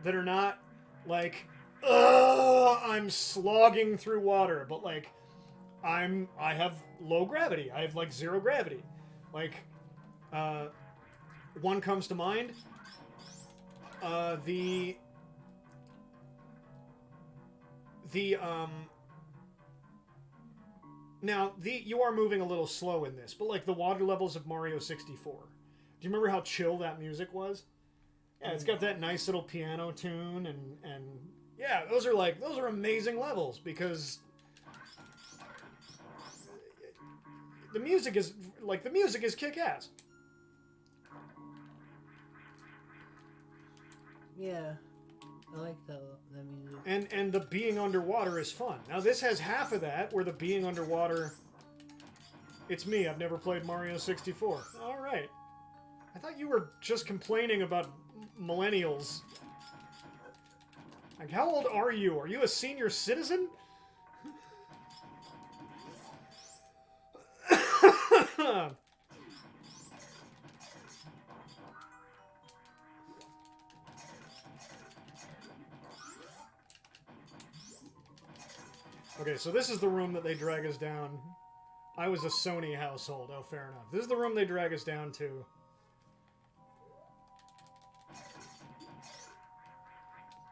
that are not like, I'm slogging through water, but like, I have low gravity. I have like 0 gravity. Like, one comes to mind. Now, you are moving a little slow in this, but like the water levels of Mario 64. Do you remember how chill that music was? Yeah, it's got that nice little piano tune, and yeah, those are amazing levels because the music is kick-ass. Yeah, I like that music. And the being underwater is fun. Now this has half of that, where the being underwater. It's me. I've never played Mario 64. All right. I thought you were just complaining about millennials. Like, how old are you? Are you a senior citizen? Okay, so this is the room that they drag us down. I was a Sony household. Oh, fair enough. This is the room they drag us down to.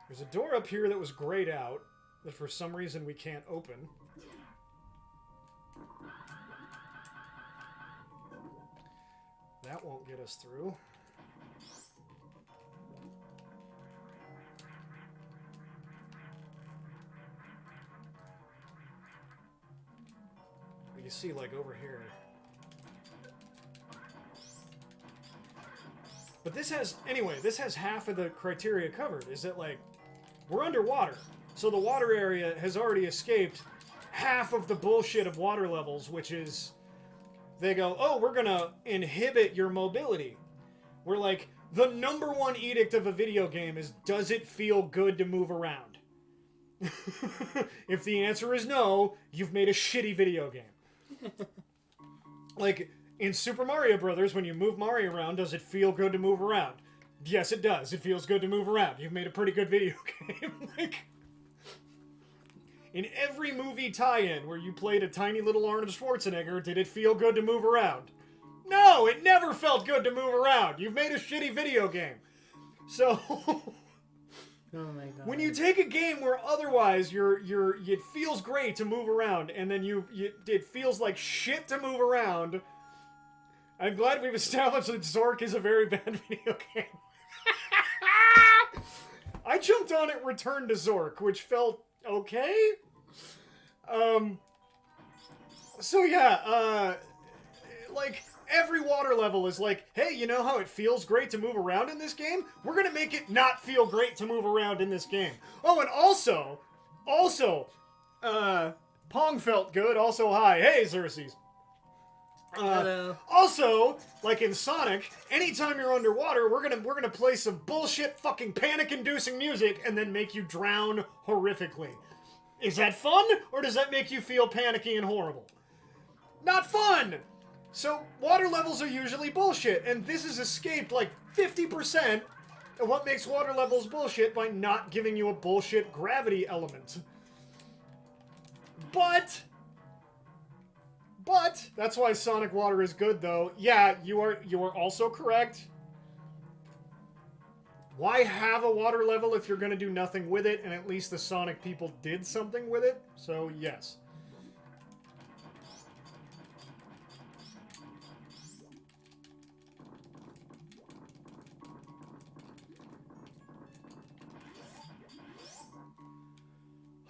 There's a door up here that was grayed out that for some reason we can't open. That won't get us through. You see, like, over here. But this has, anyway, this has half of the criteria covered. Is that, like, we're underwater. So the water area has already escaped half of the bullshit of water levels, which is, they go, oh, we're gonna inhibit your mobility. We're like, the #1 edict of a video game is, does it feel good to move around? If the answer is no, you've made a shitty video game. Like, in Super Mario Brothers, when you move Mario around, does it feel good to move around? Yes, it does. It feels good to move around. You've made a pretty good video game. Like, in every movie tie-in where you played a tiny little Arnold Schwarzenegger, did it feel good to move around? No, it never felt good to move around. You've made a shitty video game. So Oh my god. when you take a game where otherwise it feels great to move around, and then it feels like shit to move around. I'm glad we've established that Zork is a very bad video game. I jumped on it Return to Zork, which felt okay. So yeah, like, every water level is like, hey, you know how it feels great to move around in this game? We're gonna make it not feel great to move around in this game. Oh, and also, Pong felt good, also hi. Hey, Xerxes. Hello. Also, like in Sonic, anytime you're underwater, we're gonna play some bullshit fucking panic-inducing music and then make you drown horrifically. Is that fun, or does that make you feel panicky and horrible? Not fun! So, water levels are usually bullshit, and this has escaped like 50% of what makes water levels bullshit by not giving you a bullshit gravity element. But that's why Sonic Water is good, though. Yeah, you are also correct. Why have a water level if you're gonna do nothing with it? And at least the Sonic people did something with it. So yes.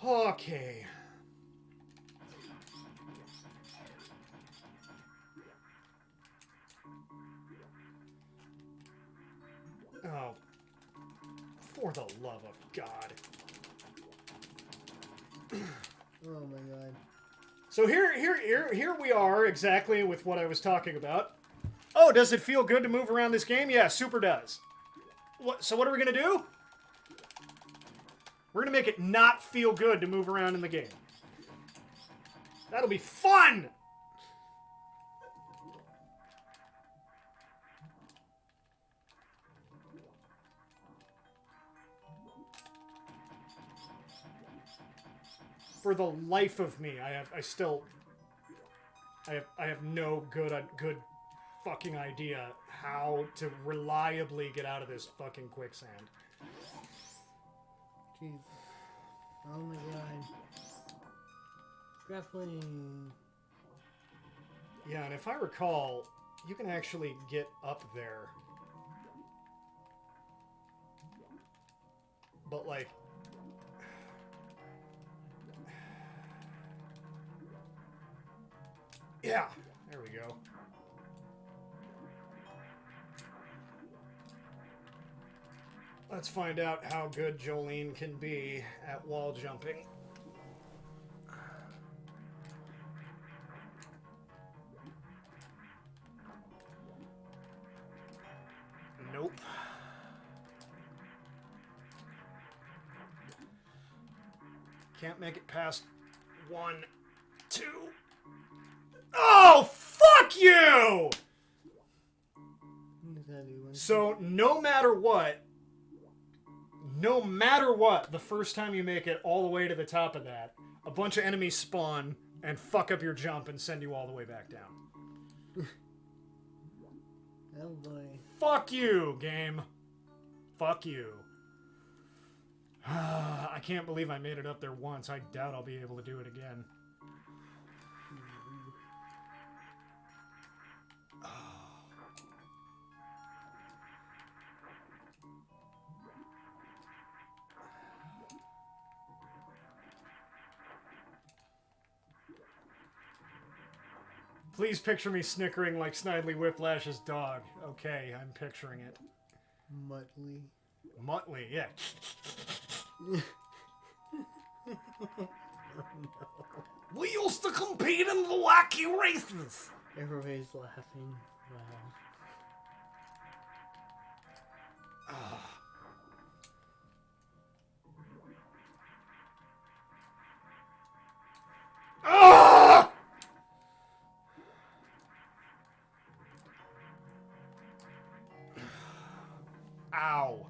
Okay. Oh. For the love of God. Oh my god. So here we are, exactly with what I was talking about. Oh, does it feel good to move around this game? Yeah, super does. So what are we gonna do? We're gonna make it not feel good to move around in the game. That'll be fun! For the life of me, I have no good fucking idea how to reliably get out of this fucking quicksand. Jesus. Oh my god. Grappling. Yeah, and if I recall, you can actually get up there. But like... Yeah, there we go. Let's find out how good Jolene can be at wall jumping. Nope. Can't make it past 1, 2. Oh, fuck you! So, no matter what, the first time you make it all the way to the top of that, a bunch of enemies spawn and fuck up your jump and send you all the way back down. Oh boy. Fuck you, game. Fuck you. I can't believe I made it up there once. I doubt I'll be able to do it again. Please picture me snickering like Snidely Whiplash's dog. Okay, I'm picturing it. Muttley. Muttley, yeah. We used to compete in the wacky races. Everybody's laughing. Wow. Ah! Ow.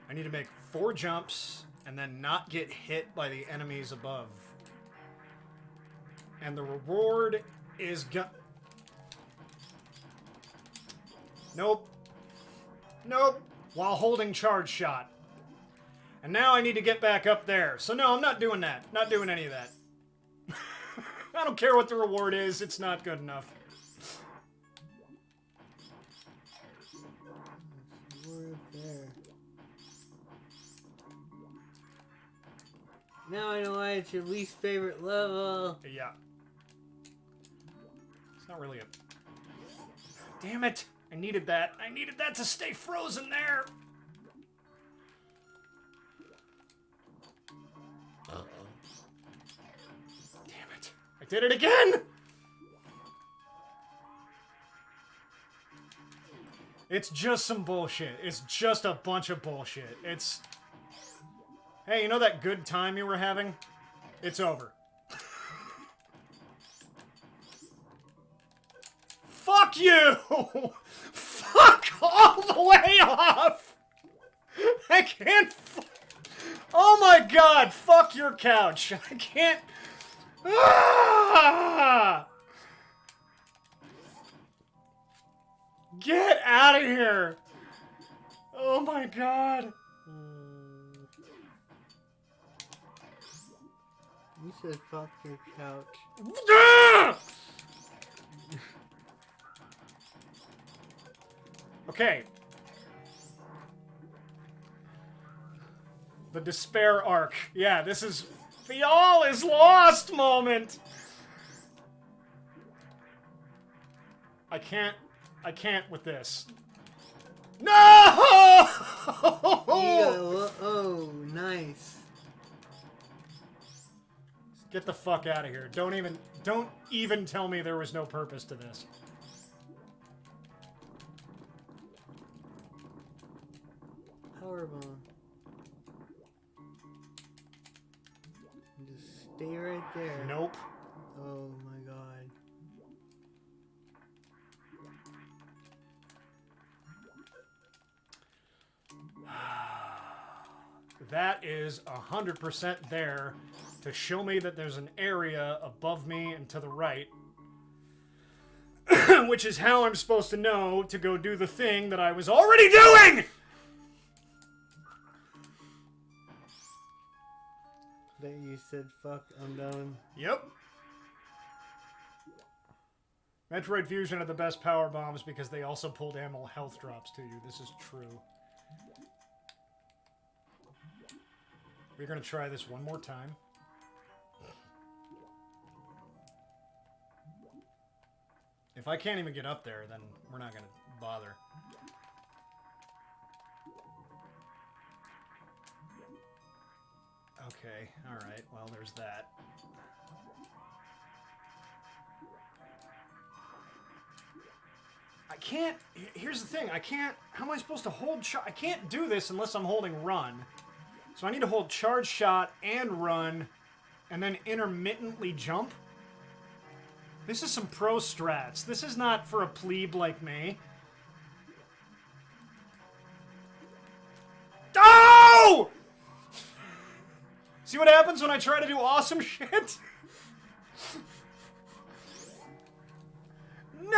I need to make 4 jumps and then not get hit by the enemies above. And the reward is Nope. Nope. While holding charge shot. And now I need to get back up there. So no, I'm not doing that. Not doing any of that. I don't care what the reward is. It's not good enough. There. Now I know why it's your least favorite level. Yeah. It's not really a... Damn it! I needed that. I needed that to stay frozen there! Damn it. I did it again! It's just some bullshit. It's just a bunch of bullshit. It's... Hey, you know that good time you were having? It's over. Fuck you! Fuck all the way off! I can't... Oh my god, fuck your couch. I can't... Ah! Get out of here! Oh my god. You said fuck your couch. Ah! Okay. The despair arc. Yeah, this is the all is lost moment. I can't with this. No! Oh, nice. Get the fuck out of here. Don't even tell me there was no purpose to this. Powerbomb. Just stay right there. Nope. Oh my god. That is 100% there to show me that there's an area above me and to the right. Which is how I'm supposed to know to go do the thing that I was already doing! That you said, fuck, I'm done. Yep. Metroid Fusion had the best power bombs because they also pulled ammo health drops to you. This is true. We're gonna try this one more time. If I can't even get up there, then we're not gonna bother. Okay, alright, well, there's that. I can't... Here's the thing, I can't... How am I supposed to hold... I can't do this unless I'm holding run. So I need to hold charge shot and run, and then intermittently jump? This is some pro strats. This is not for a plebe like me. Oh! See what happens when I try to do awesome shit? No!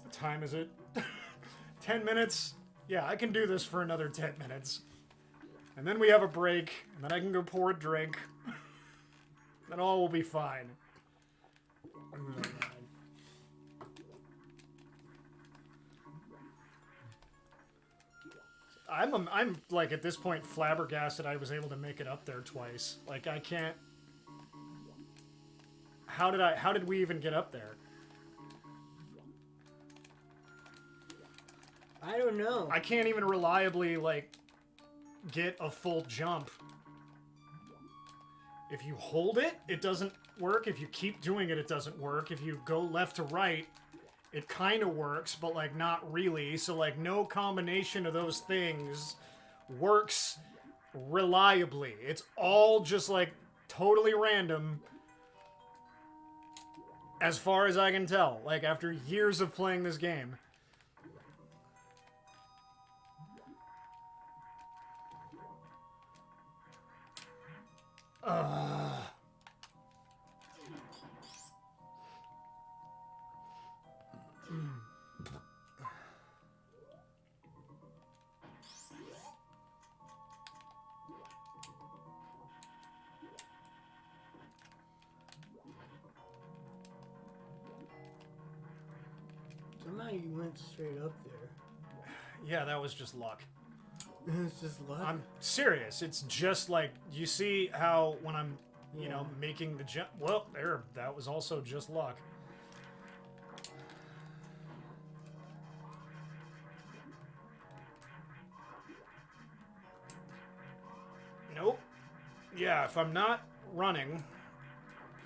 What time is it? 10 minutes? Yeah, I can do this for another 10 minutes. And then we have a break, and then I can go pour a drink. Then all will be fine. I'm like at this point flabbergasted I was able to make it up there twice. Like I can't. How did we even get up there? I don't know. I can't even reliably like get a full jump. If you hold it, it doesn't work. If you keep doing it, it doesn't work. If you go left to right, it kind of works, but like not really. So like no combination of those things works reliably. It's all just like totally random as far as I can tell. Like after years of playing this game. Somehow you went straight up there. Yeah, that was just luck. It's just luck. I'm serious. It's just like, you see how when I'm, you know, making the jump. Well, there, that was also just luck. Nope. Yeah, if I'm not running,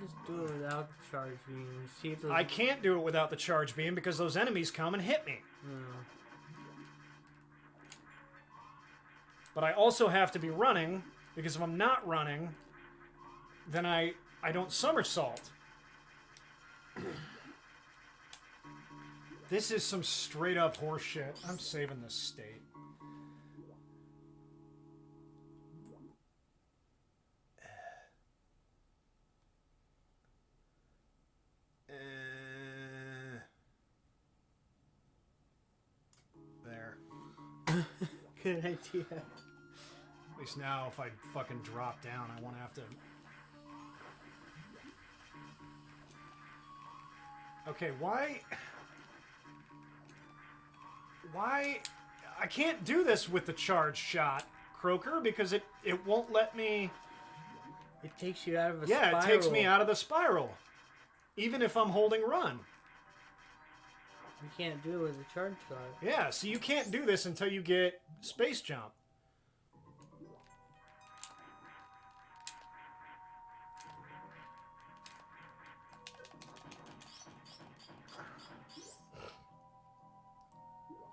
Just do it without the charge beam. See if those... I can't do it without the charge beam because those enemies come and hit me. But I also have to be running, because if I'm not running, then I don't somersault. This is some straight up horse shit. I'm saving this state. There. Good idea. At least now, if I fucking drop down, I won't have to... Okay, why... Why... I can't do this with the charge shot, Croaker, because it won't let me... It takes you out of a spiral. Yeah, it takes me out of the spiral. Even if I'm holding run. You can't do it with a charge shot. Yeah, so you can't do this until you get space jump.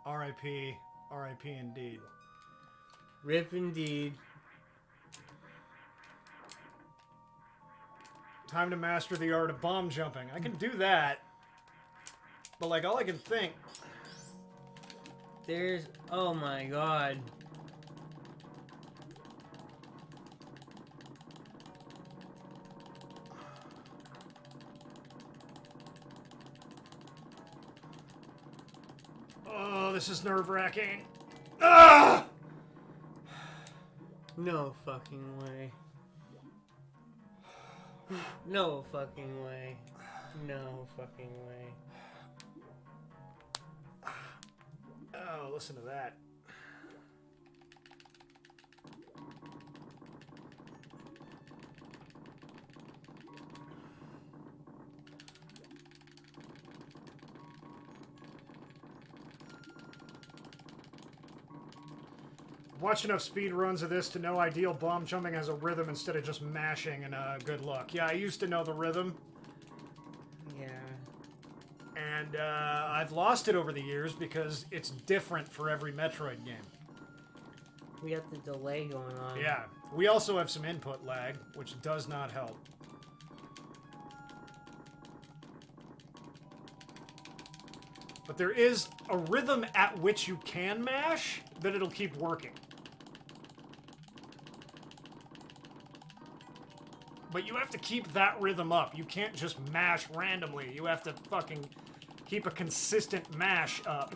R.I.P. R.I.P. indeed. Rip indeed. Time to master the art of bomb jumping. I can do that. But, like, all I can think... There's... Oh my god. Oh, this is nerve-wracking. Ah! No fucking way. No fucking way. No fucking way. Oh, listen to that. Watch enough speed runs of this to know ideal bomb jumping has a rhythm instead of just mashing, and good luck. Yeah, I used to know the rhythm. Yeah. And I've lost it over the years because it's different for every Metroid game. We got the delay going on. Yeah. We also have some input lag, which does not help. But there is a rhythm at which you can mash that it'll keep working. But you have to keep that rhythm up. You can't just mash randomly. You have to fucking keep a consistent mash up.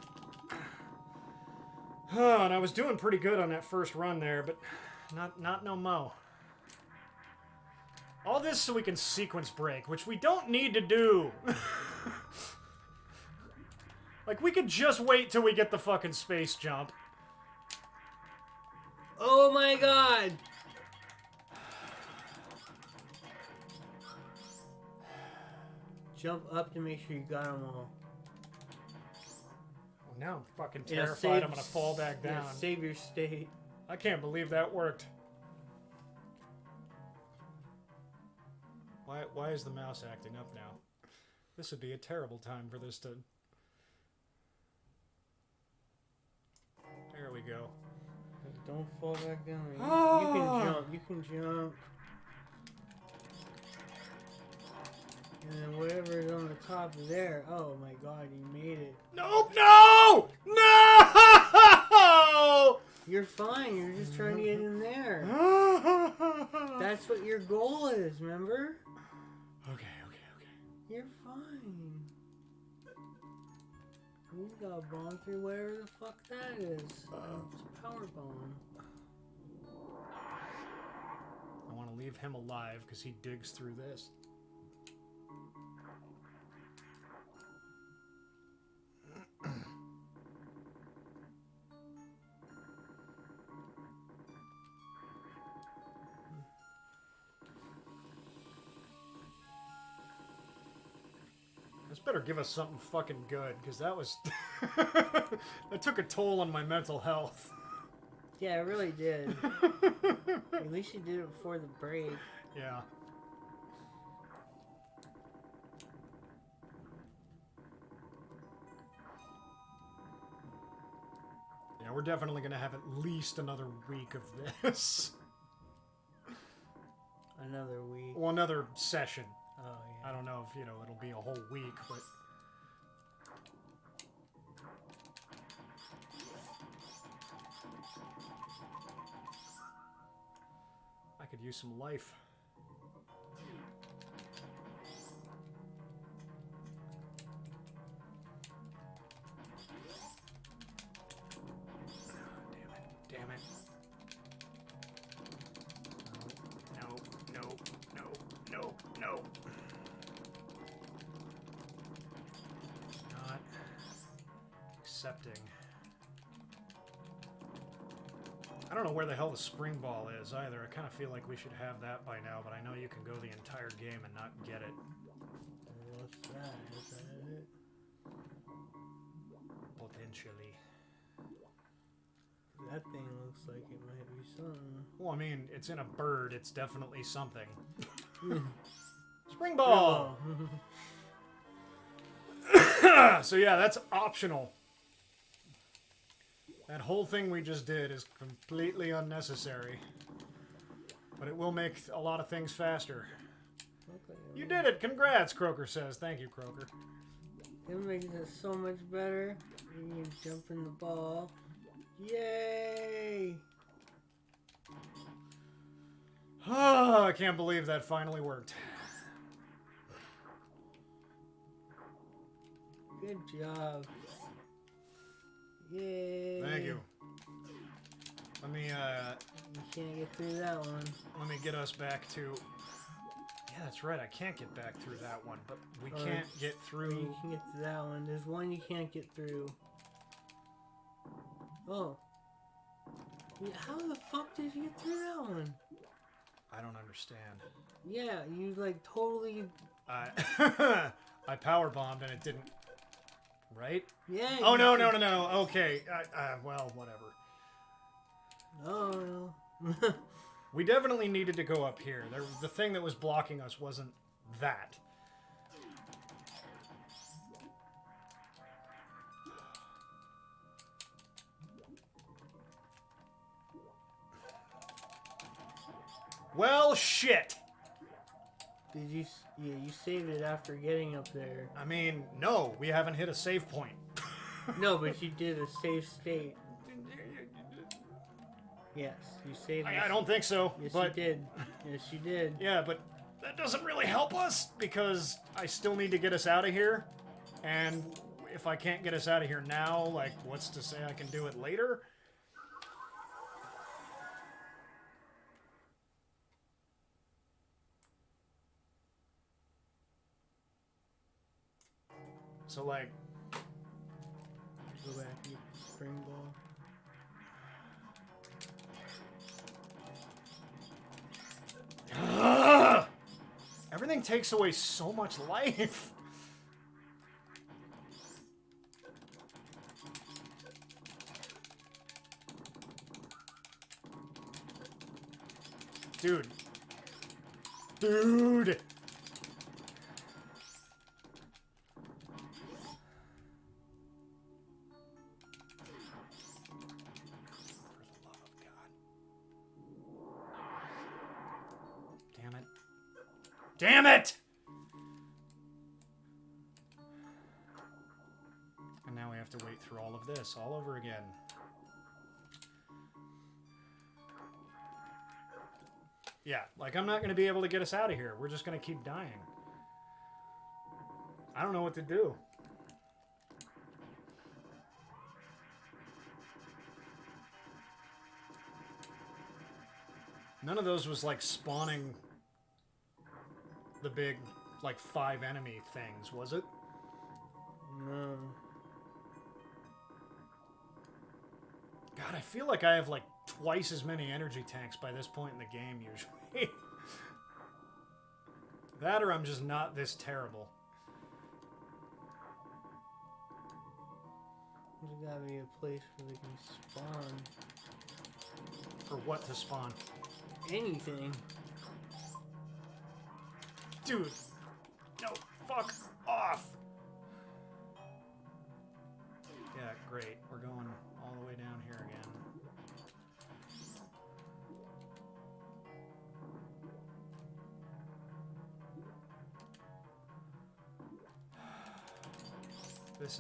Oh, and I was doing pretty good on that first run there, but not no mo. All this so we can sequence break, which we don't need to do. Like, we could just wait till we get the fucking space jump. Oh my god! Jump up to make sure you got them all. Well, now I'm fucking terrified I'm gonna fall back down. Yeah, save your state. I can't believe that worked. Why is the mouse acting up now? This would be a terrible time for this to... There we go. Don't fall back down. Oh. You can jump. You can jump. And then whatever is on the top there. Oh my god, you made it. Nope, no! No! You're fine. You're just trying to get in there. That's what your goal is, remember? Okay. You're fine. You gotta bomb through whatever the fuck that is. It's a power bomb. I want to leave him alive because he digs through this. This better give us something fucking good, because that was... that took a toll on my mental health. Yeah, it really did. At least you did it before the break. Yeah. Yeah, we're definitely going to have at least another week of this. Another week. Well, another session. Oh, yeah. I don't know if, you know, it'll be a whole week, but... I could use some life. Damn it. No. Not accepting. I don't know where the hell the spring ball is either. I kind of feel like we should have that by now, but I know you can go the entire game and not get it. What's that? Is that it? Potentially. That thing looks like it might be something. Well, I mean, it's in a bird. It's definitely something. Spring ball! So yeah, that's optional. That whole thing we just did is completely unnecessary. But it will make a lot of things faster. Okay. You did it! Congrats, Croaker says. Thank you, Croaker. It makes it so much better. You can jump in the ball. Yay! Oh, I can't believe that finally worked. Good job. Yay! Thank you. Let me, You can't get through that one. let me get us back to... Yeah, that's right. I can't get back through that one, but we can't get through... You can get to that one. There's one you can't get through. Oh. Yeah, how the fuck did you get through that one? I don't understand. Yeah, you like totally... I power bombed and it didn't... Right? Yeah. Oh, no. Okay. Well, whatever. Oh. We definitely needed to go up here. The thing that was blocking us wasn't that. Well, shit. Did you... Yeah, you saved it after getting up there. I mean, no, we haven't hit a save point. No, but you did a safe state. Yes, you saved it. I don't think so. Yes, but, you did. Yes, you did. Yeah, but that doesn't really help us because I still need to get us out of here. And if I can't get us out of here now, like, what's to say I can do it later? So, like... Go back and get the spring ball. Everything takes away so much life. Dude. Damn it! And now we have to wait through all of this all over again. Yeah, like I'm not going to be able to get us out of here. We're just going to keep dying. I don't know what to do. None of those was like spawning the big, like 5 enemy things, was it? No. God, I feel like I have like twice as many energy tanks by this point in the game usually. That or I'm just not this terrible. There's gotta be a place where they can spawn. For what to spawn? Anything. Dude! No, fuck off! Yeah, great. We're going all the way down here again. This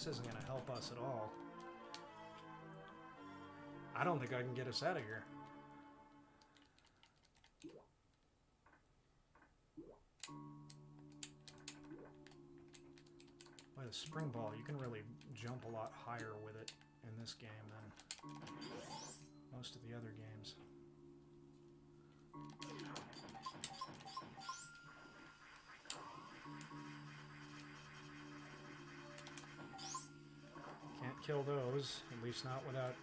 isn't going to help us at all. I don't think I can get us out of here. Boy, the spring ball, you can really jump a lot higher with it in this game than most of the other games. Can't kill those, at least not without...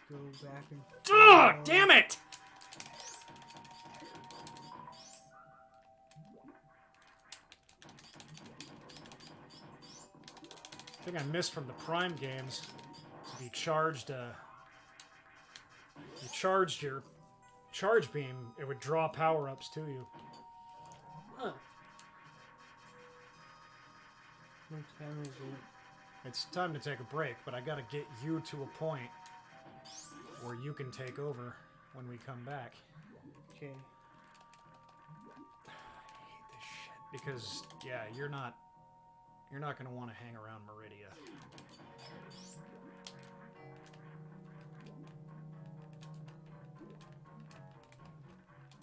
Go back and Ugh! Damn it! The thing I missed from the Prime games is if you charged your charge beam, it would draw power-ups to you. Huh. What time is it? It's time to take a break, but I gotta get you to a point where you can take over when we come back. Okay. I hate this shit because yeah, you're not gonna want to hang around Meridia.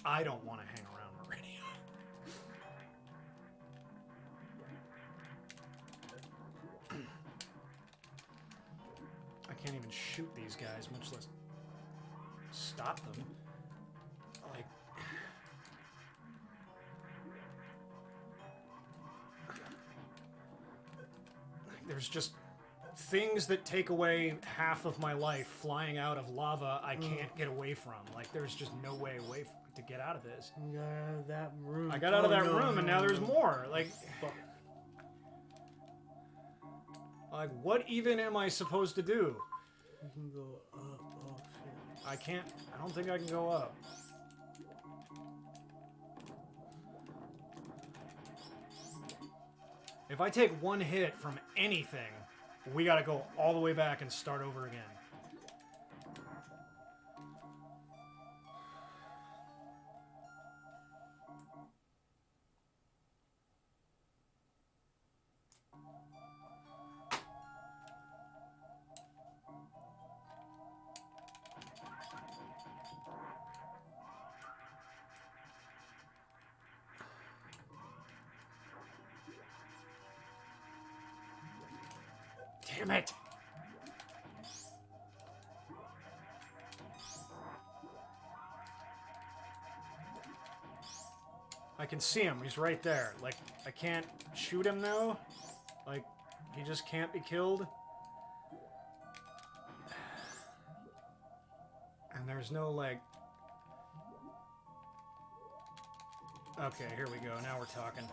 I don't want to hang around Meridia. I can't even shoot these guys, much less stop them. Like, there's just things that take away half of my life flying out of lava I can't get away from. Like, there's just no way to get out of this. You got out of that room. I got out of that room and now there's more. Like, Fuck. Like, what even am I supposed to do? You can go up. Oh, shit. I can't. I don't think I can go up. If I take one hit from anything, we gotta go all the way back and start over again. Damn it! I can see him. He's right there. Like, I can't shoot him now. Like, he just can't be killed. And there's no, like... Okay, here we go. Now we're talking.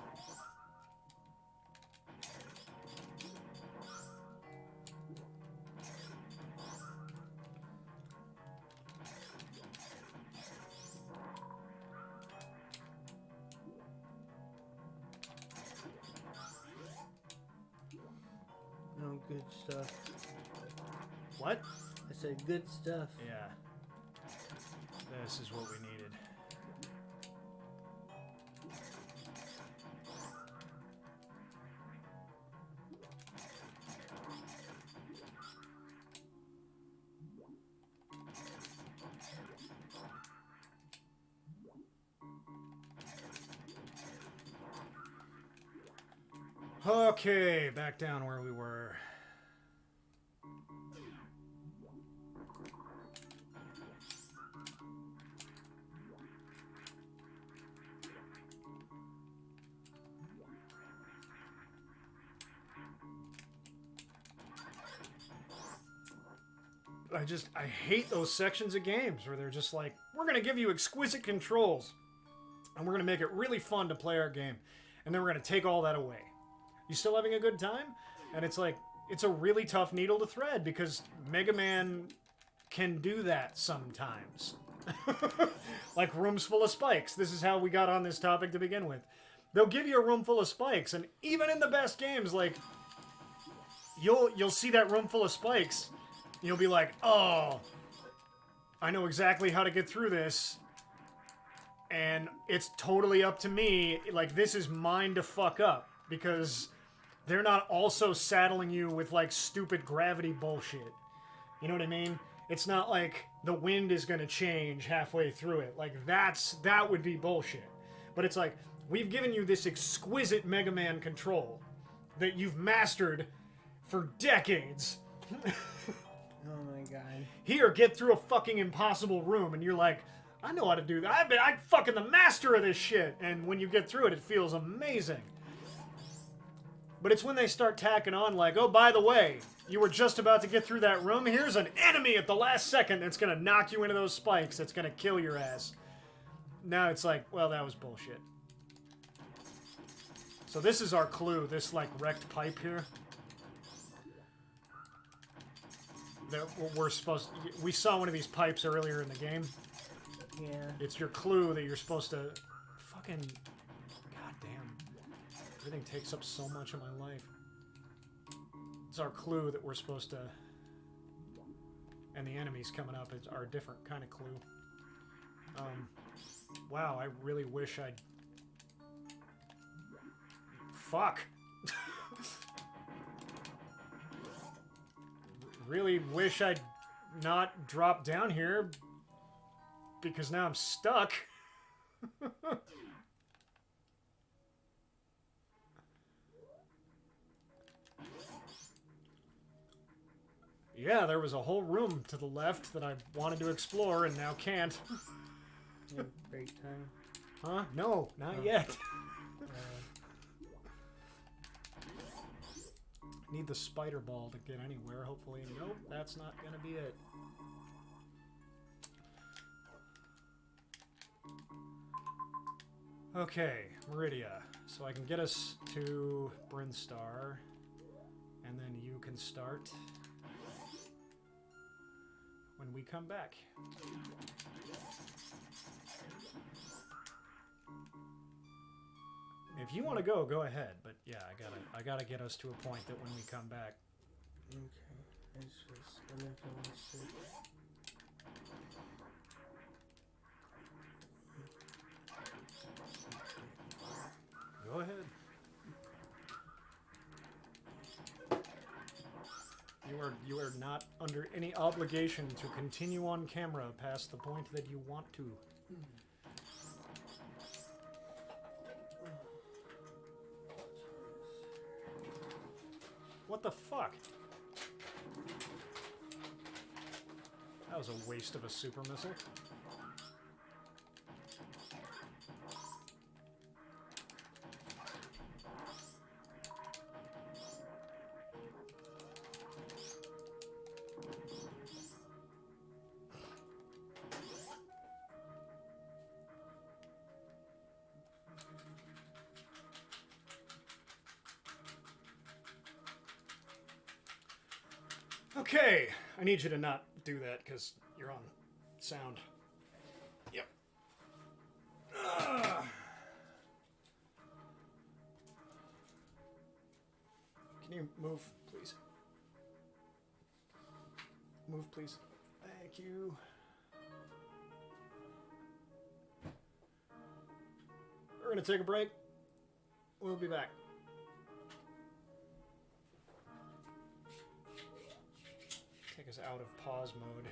No, good stuff. What? I said good stuff. Yeah. This is what we needed. Okay, back down where we were. I hate those sections of games where they're just like, we're going to give you exquisite controls and we're going to make it really fun to play our game. And then we're going to take all that away. You still having a good time? And it's like, it's a really tough needle to thread because Mega Man can do that sometimes. Like rooms full of spikes. This is how we got on this topic to begin with. They'll give you a room full of spikes, and even in the best games, like, you'll see that room full of spikes, you'll be like, oh, I know exactly how to get through this, and it's totally up to me. Like, this is mine to fuck up, because they're not also saddling you with, like, stupid gravity bullshit. You know what I mean? It's not like the wind is going to change halfway through it. Like, that would be bullshit. But it's like, we've given you this exquisite Mega Man control that you've mastered for decades. Oh my god. Here, get through a fucking impossible room, and you're like, I know how to do that. I'm fucking the master of this shit. And when you get through it, it feels amazing. But it's when they start tacking on, like, oh, by the way, you were just about to get through that room. Here's an enemy at the last second that's going to knock you into those spikes. That's going to kill your ass. Now it's like, well, that was bullshit. So this is our clue, this, like, wrecked pipe here. That we're supposed to, we saw one of these pipes earlier in the game. Yeah. It's your clue that you're supposed to fucking... Goddamn. Everything takes up so much of my life. It's our clue that we're supposed to... And the enemies coming up are a different kind of clue. Wow, I really wish I'd... Fuck! Really wish I'd not dropped down here, because now I'm stuck. Yeah, there was a whole room to the left that I wanted to explore and now can't. Break time. Huh? No, not yet. Need the spider ball to get anywhere, hopefully. Nope, that's not gonna be it. Okay, Meridia. So I can get us to Brinstar, and then you can start when we come back. If you want to go ahead. But yeah, I gotta get us to a point that when we come back. Okay, it's just gonna go sit. Go ahead. You are not under any obligation to continue on camera past the point that you want to. What the fuck? That was a waste of a super missile. Okay, I need you to not do that because you're on sound. Yep. Can you move, please? Move, please. Thank you. We're going to take a break. We'll be back. Take us out of pause mode.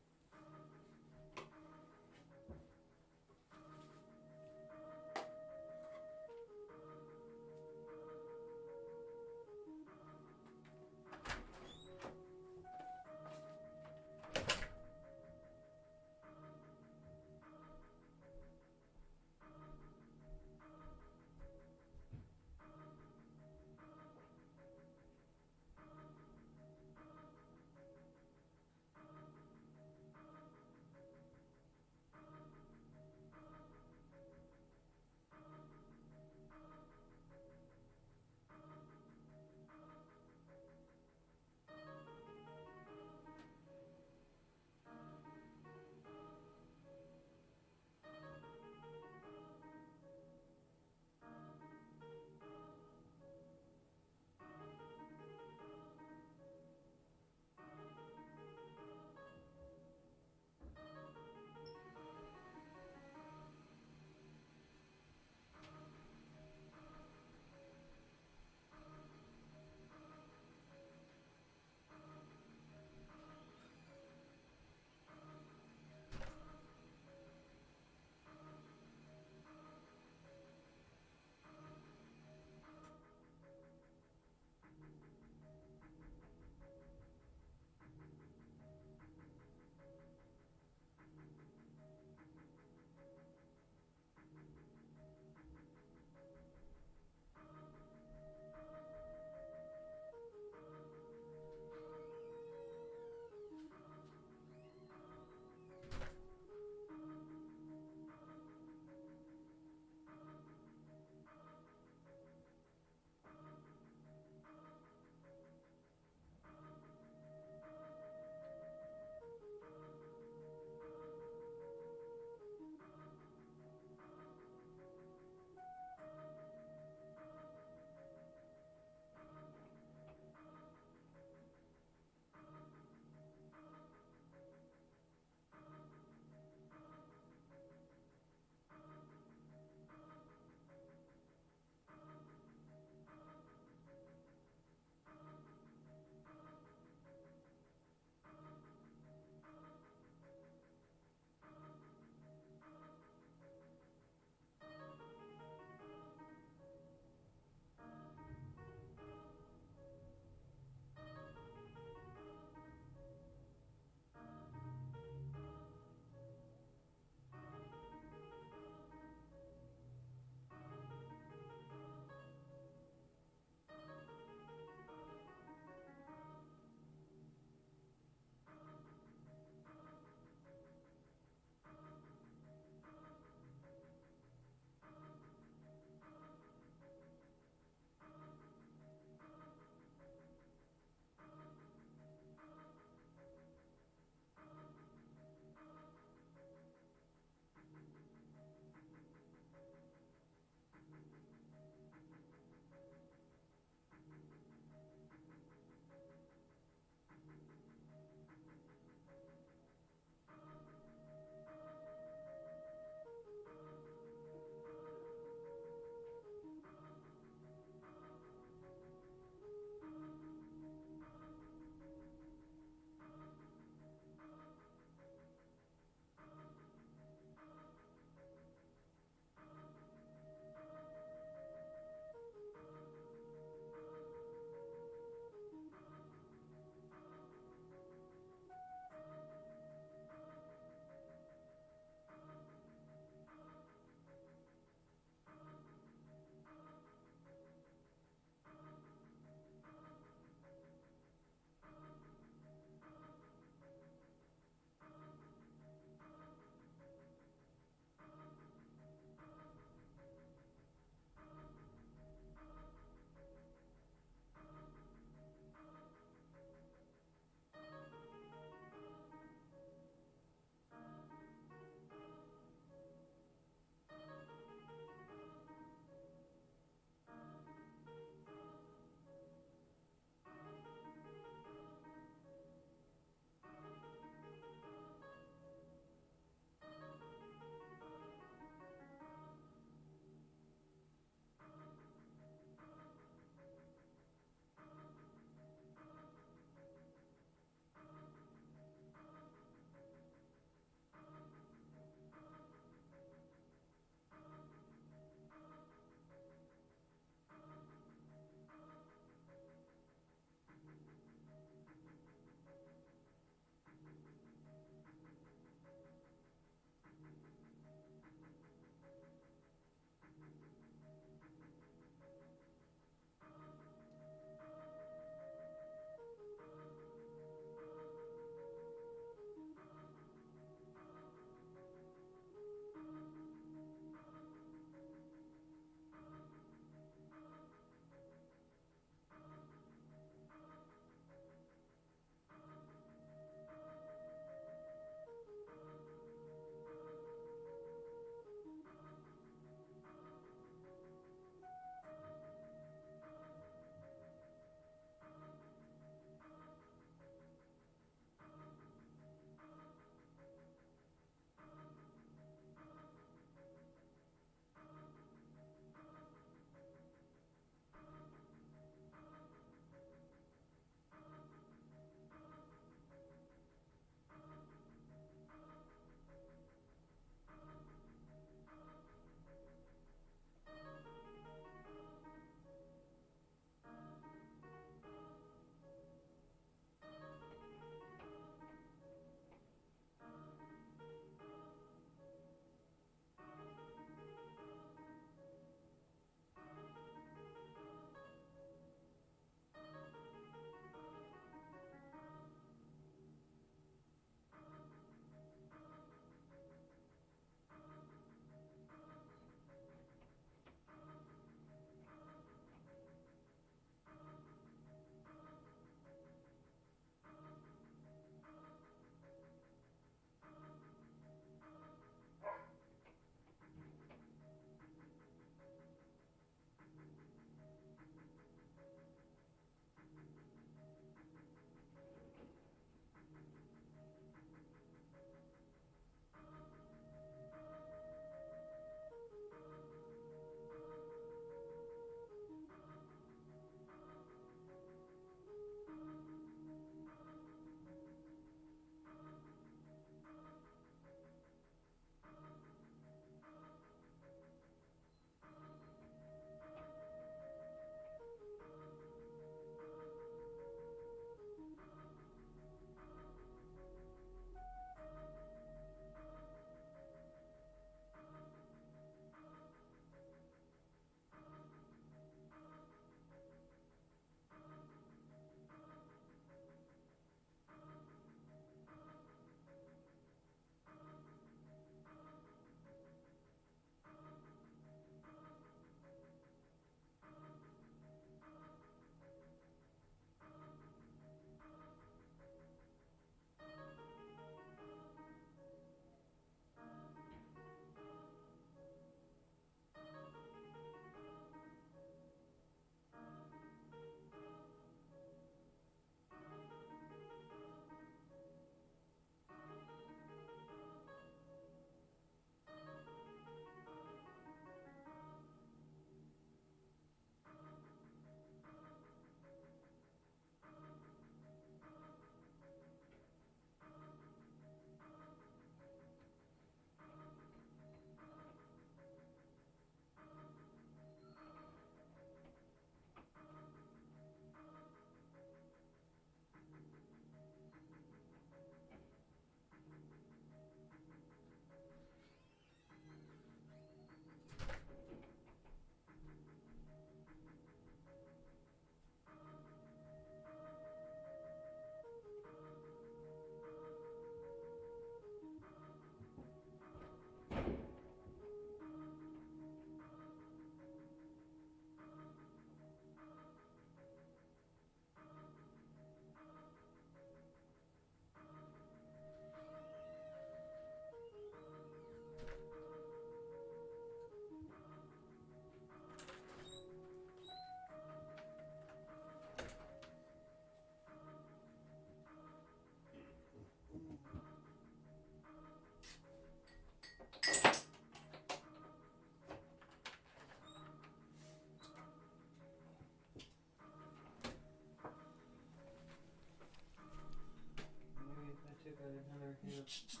Sugar soup.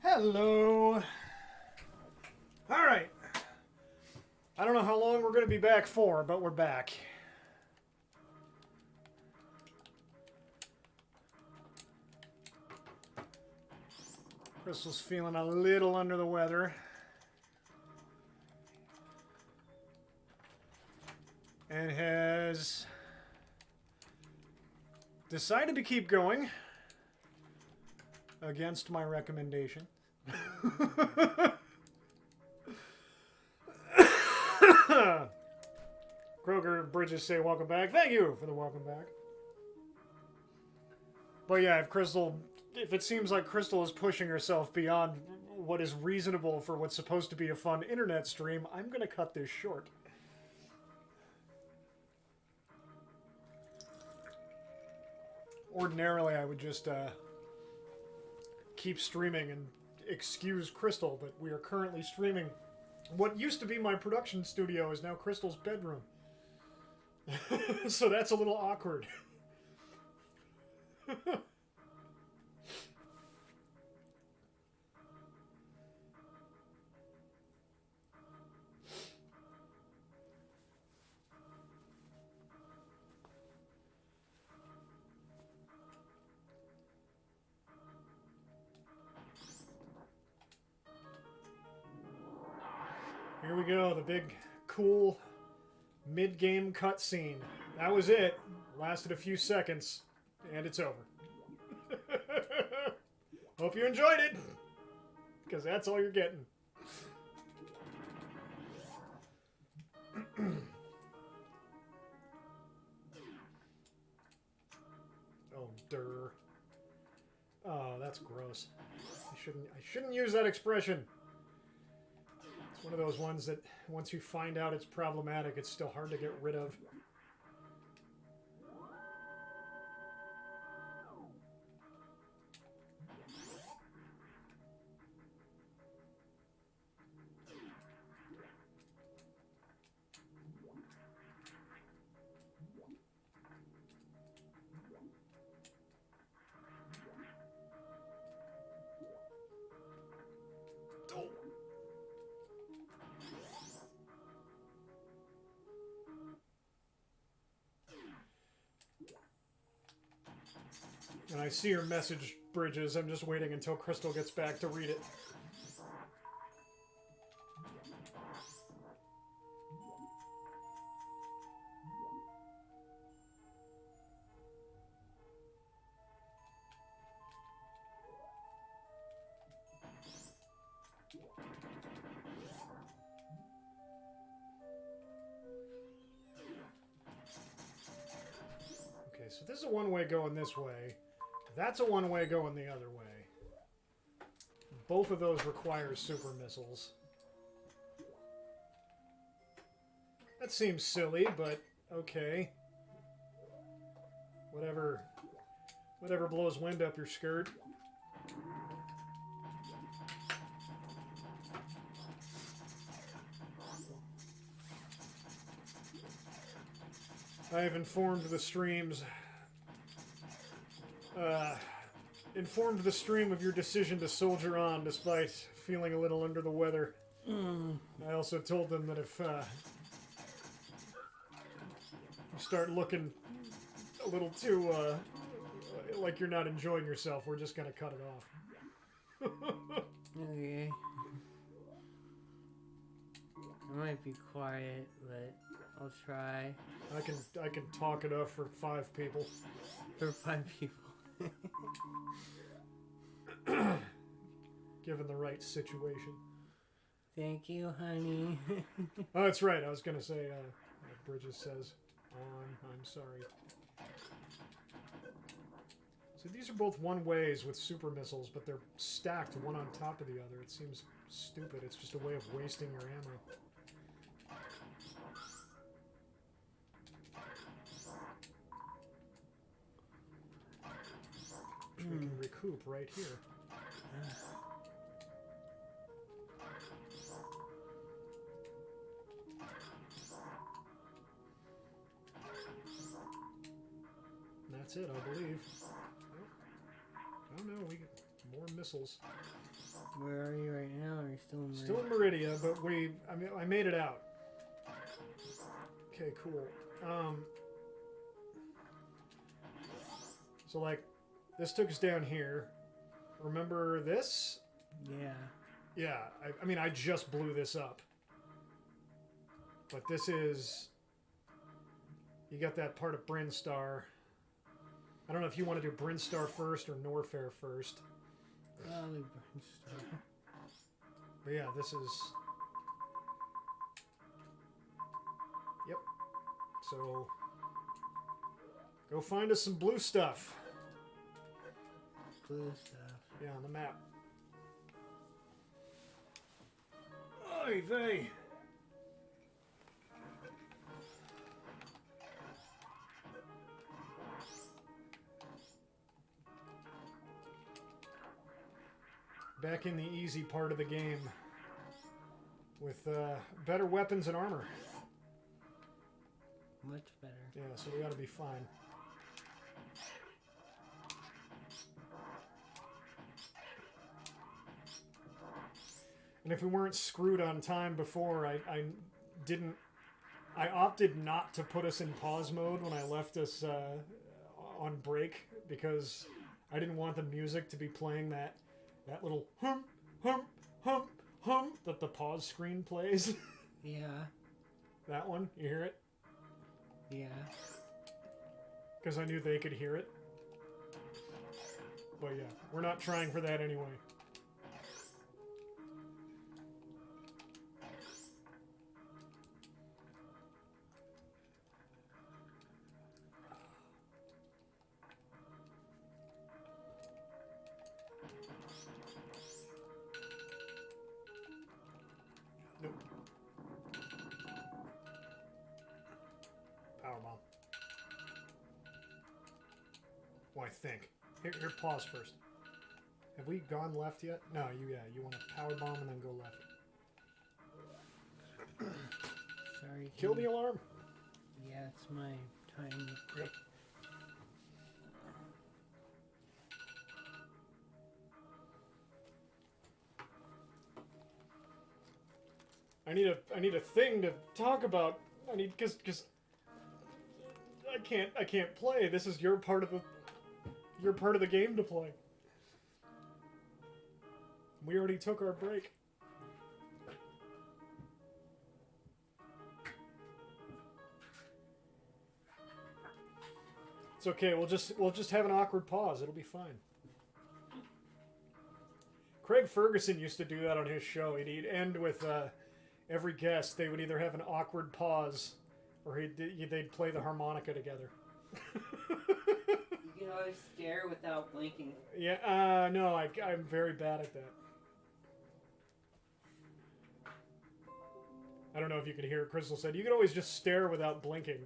Hello. All right. I don't know how long we're going to be back for, but we're back. Crystal's feeling a little under the weather. And has decided to keep going against my recommendation. Kroger Bridges say welcome back. Thank you for the welcome back. But yeah, if it seems like Crystal is pushing herself beyond what is reasonable for what's supposed to be a fun internet stream, I'm gonna cut this short. Ordinarily, I would just keep streaming and excuse Crystal, but we are currently streaming. What used to be my production studio is now Crystal's bedroom. So that's a little awkward. Here we go, the big, cool mid-game cutscene. That was it. Lasted a few seconds, and it's over. Hope you enjoyed it, because that's all you're getting. Oh, durr. Oh, that's gross. I shouldn't use that expression. It's one of those ones that once you find out it's problematic, it's still hard to get rid of. And I see your message, Bridges. I'm just waiting until Crystal gets back to read it. Okay, so this is a one-way going this way. That's a one-way going the other way. Both of those require super missiles. That seems silly, but okay. Whatever blows wind up your skirt. I have informed the streams. Informed the stream of your decision to soldier on despite feeling a little under the weather. I also told them that if you start looking a little too like you're not enjoying yourself, we're just gonna cut it off. Okay. I might be quiet, but I'll try. I can talk enough for 5 people. For 5 people. Given the right situation. Thank you, honey. Oh, that's right. I was gonna say, Bridges says, "Oh, I'm sorry." So these are both one-ways with super missiles, but they're stacked one on top of the other. It seems stupid. It's just a way of wasting your ammo. Which we can recoup right here. And that's it, I believe. Oh no, we get more missiles. Where are you right now? Are you still in Meridia? Still in Meridia, but I made it out. Okay, cool. So like, this took us down here. Remember this? Yeah. Yeah, I mean, I just blew this up. But this is... You got that part of Brinstar. I don't know if you want to do Brinstar first or Norfair first. Probably Brinstar. But yeah, this is... Yep. So... Go find us some blue stuff. Blue stuff. Yeah, on the map. Oy vey. Back in the easy part of the game. With better weapons and armor. Much better. Yeah, so we ought to be fine. And if we weren't screwed on time before, I opted not to put us in pause mode when I left us on break because I didn't want the music to be playing that little hum, hum, hum, hum that the pause screen plays. Yeah. That one, you hear it? Yeah. Because I knew they could hear it. But yeah, we're not trying for that anyway. Nope. Powerbomb. Well, I think. Here, pause first. Have we gone left yet? No, you want to powerbomb and then go left. Sorry. Kill the alarm. Yeah, it's my time. Yep. I need a thing to talk about. Because I can't play. This is your part of the game to play. We already took our break. It's okay. We'll just have an awkward pause. It'll be fine. Craig Ferguson used to do that on his show. He'd end with every guest. They would either have an awkward pause, or they'd play the harmonica together. You can always stare without blinking. Yeah. No, I'm very bad at that. I don't know if you could hear it. Crystal said you could always just stare without blinking.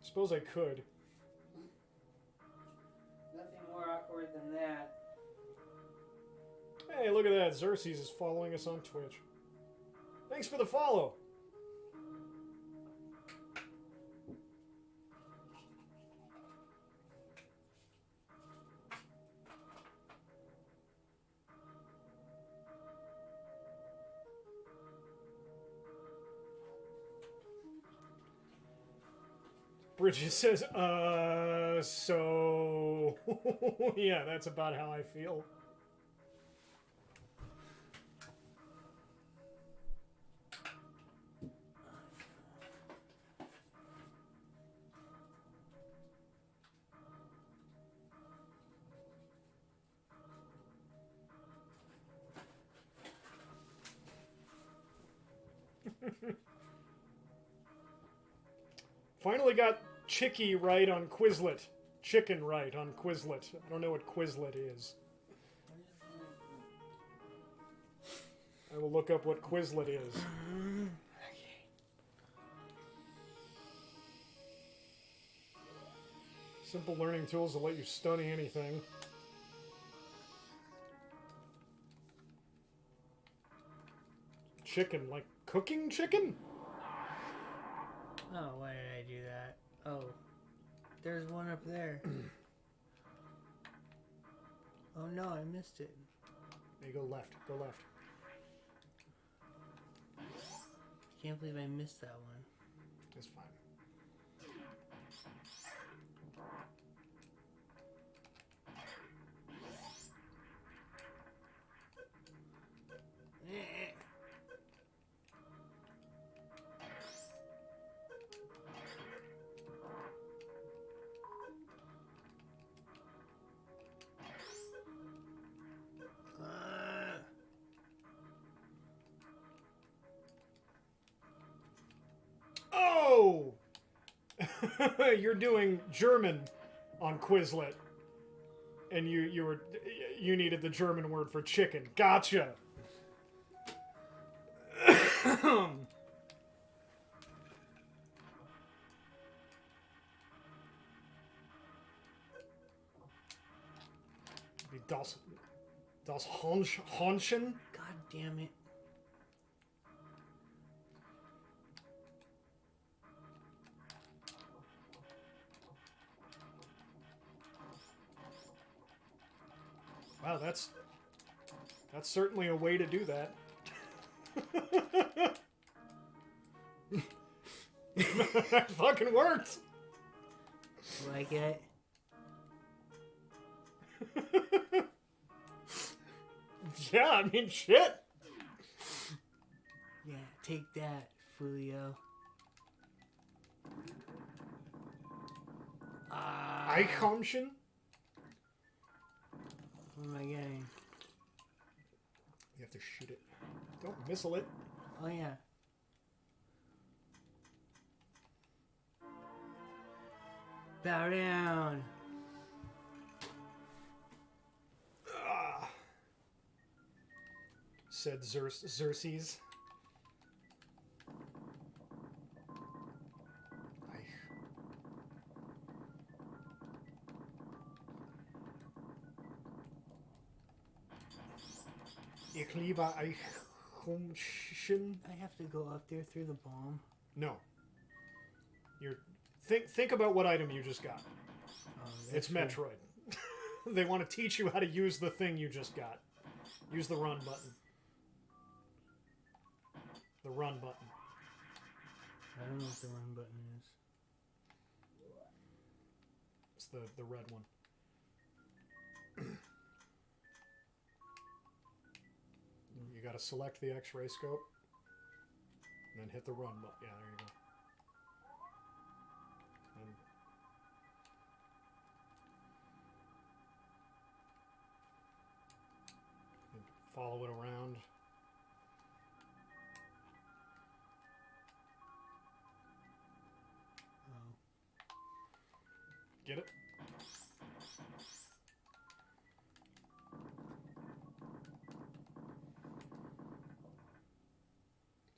Suppose I could. Nothing more awkward than that. Hey, look at that. Xerxes is following us on Twitch. Thanks for the follow. Bridget says, so... yeah, that's about how I feel. Finally got Chicky right on Quizlet. Chicken right on Quizlet. I don't know what Quizlet is. I will look up what Quizlet is. Simple learning tools that let you study anything. Chicken, like cooking chicken? Oh, why did I do that? Oh, there's one up there. Oh no, I missed it. There you go left. Go left. Can't believe I missed that one. It's fine. Oh! You're doing German on Quizlet. And you needed the German word for chicken. Gotcha. Das Hornchen? God damn it. Wow, that's certainly a way to do that. That fucking worked. Like it? Yeah, I mean, shit. Yeah, take that, Fulio. Eichhornchen? What am I getting? You have to shoot it. Don't missile it. Oh, yeah. Bow down. Said Xerxes. Ich liebe Eichhornchen. I have to go up there through the bomb. No. Think about what item you just got. Oh, It's Metroid. They want to teach you how to use the thing you just got. Use the run button. The run button. I don't know what the run button is. It's the red one. You gotta select the X-ray scope. And then hit the run button. Yeah, there you go. And follow it around. Oh. Get it?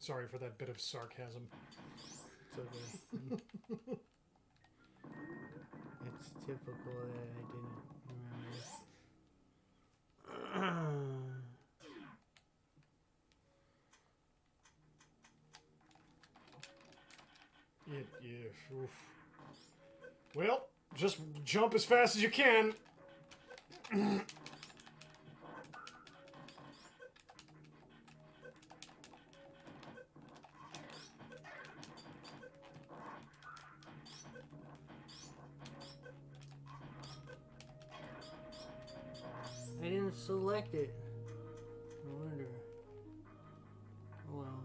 Sorry for that bit of sarcasm. It's okay. It's typical that I didn't remember. Yeah, oof. Well, just jump as fast as you can. I didn't select it. No wonder. Oh well,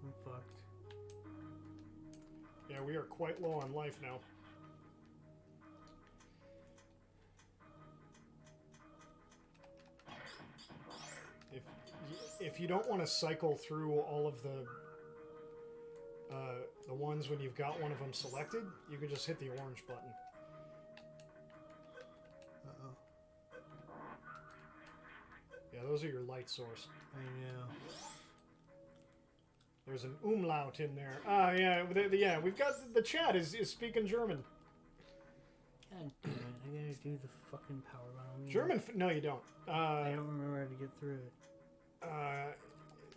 I'm fucked. Yeah, we are quite low on life now. If you don't want to cycle through all of the The ones when you've got one of them selected, you can just hit the orange button. Uh-oh. Yeah, those are your light source. I know. There's an umlaut in there. Ah, yeah, yeah. We've got the chat is speaking German. God damn it! I gotta do the fucking power bomb. German? No, you don't. I don't remember how to get through it.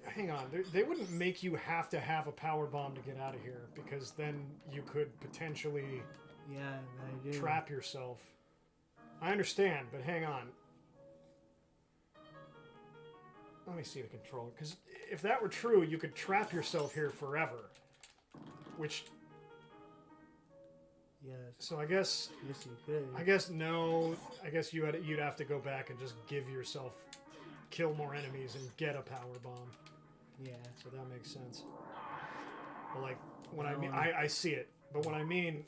Hang on. They wouldn't make you have to have a power bomb to get out of here, because then you could potentially Yeah, I do. trap yourself. I understand, but hang on. Let me see the controller, because if that were true, you could trap yourself here forever. Which... Yes. So I guess... Yes, you could. I guess no. I guess you'd have to go back and just give yourself... Kill more enemies and get a power bomb. Yeah. So that makes sense. But like, when I mean... I see it. But what I mean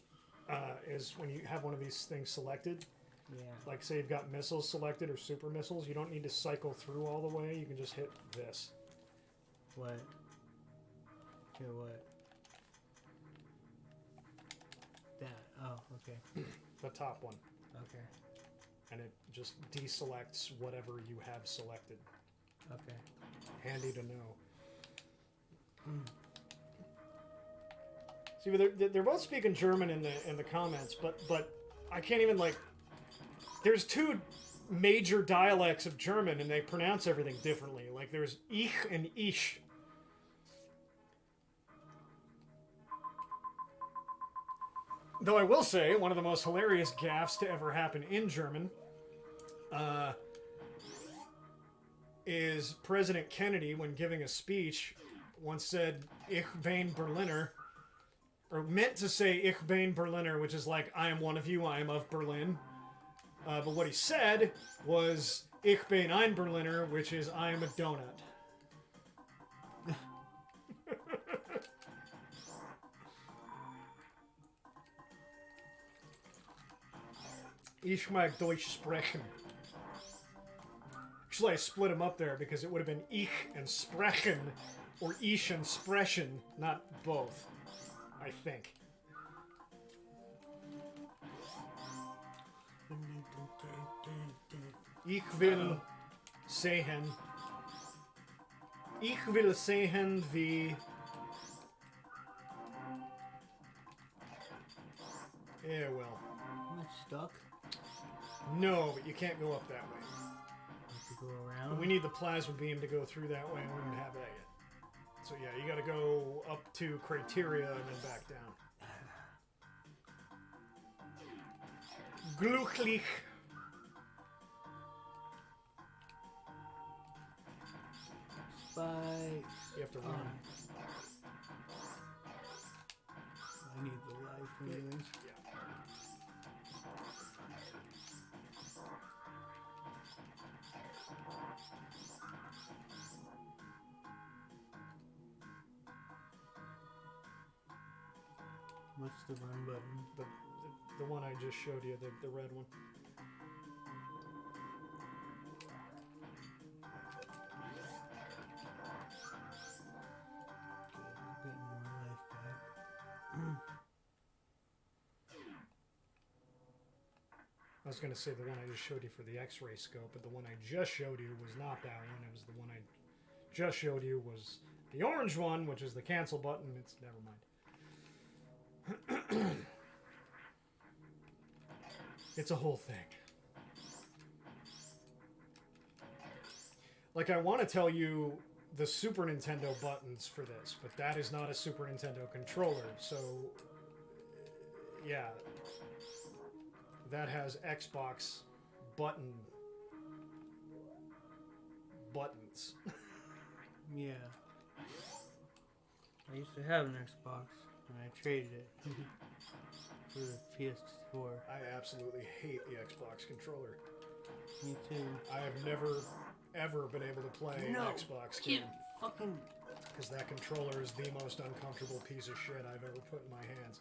is when you have one of these things selected... Yeah. Like, say you've got missiles selected or super missiles, you don't need to cycle through all the way. You can just hit this. What? Here, what? That. Oh, okay. The top one. Okay. And it just deselects whatever you have selected. Okay. Handy to know. See, but they're both speaking German in the comments, but I can't even, like... There's two major dialects of German, and they pronounce everything differently. Like, there's ich and ish. Though I will say, one of the most hilarious gaffes to ever happen in German is President Kennedy, when giving a speech, once said, Ich bin Berliner, or meant to say, Ich bin Berliner, which is like, I am one of you, I am of Berlin. But what he said was, Ich bin ein Berliner, which is, I am a donut. Ich mag Deutsch sprechen. Actually, I split them up there because it would have been Ich and sprechen, or Ich and sprechen, not both, I think. Ich will sehen. Ich will sehen, wie... Yeah, well. Am I stuck? No, but you can't go up that way. I have to go around? We need the plasma beam to go through that way, and we don't have that yet. So yeah, you gotta go up to criteria and then back down. Glücklich. Spike. You have to run. I need the life anyways. Yeah. What's the run button? The one I just showed you, the red one. Good, getting more life back. I was going to say the one I just showed you for the X-ray scope, but the one I just showed you was not that one. It was the one I just showed you was the orange one, which is the cancel button. It's never mind. It's a whole thing. Like, I want to tell you the Super Nintendo buttons for this, but that is not a Super Nintendo controller, so yeah. That has Xbox buttons. Yeah. I used to have an Xbox, and I traded it for the PS4. I absolutely hate the Xbox controller. Me too. I have never, ever been able to play an Xbox game. Fucking... Because that controller is the most uncomfortable piece of shit I've ever put in my hands.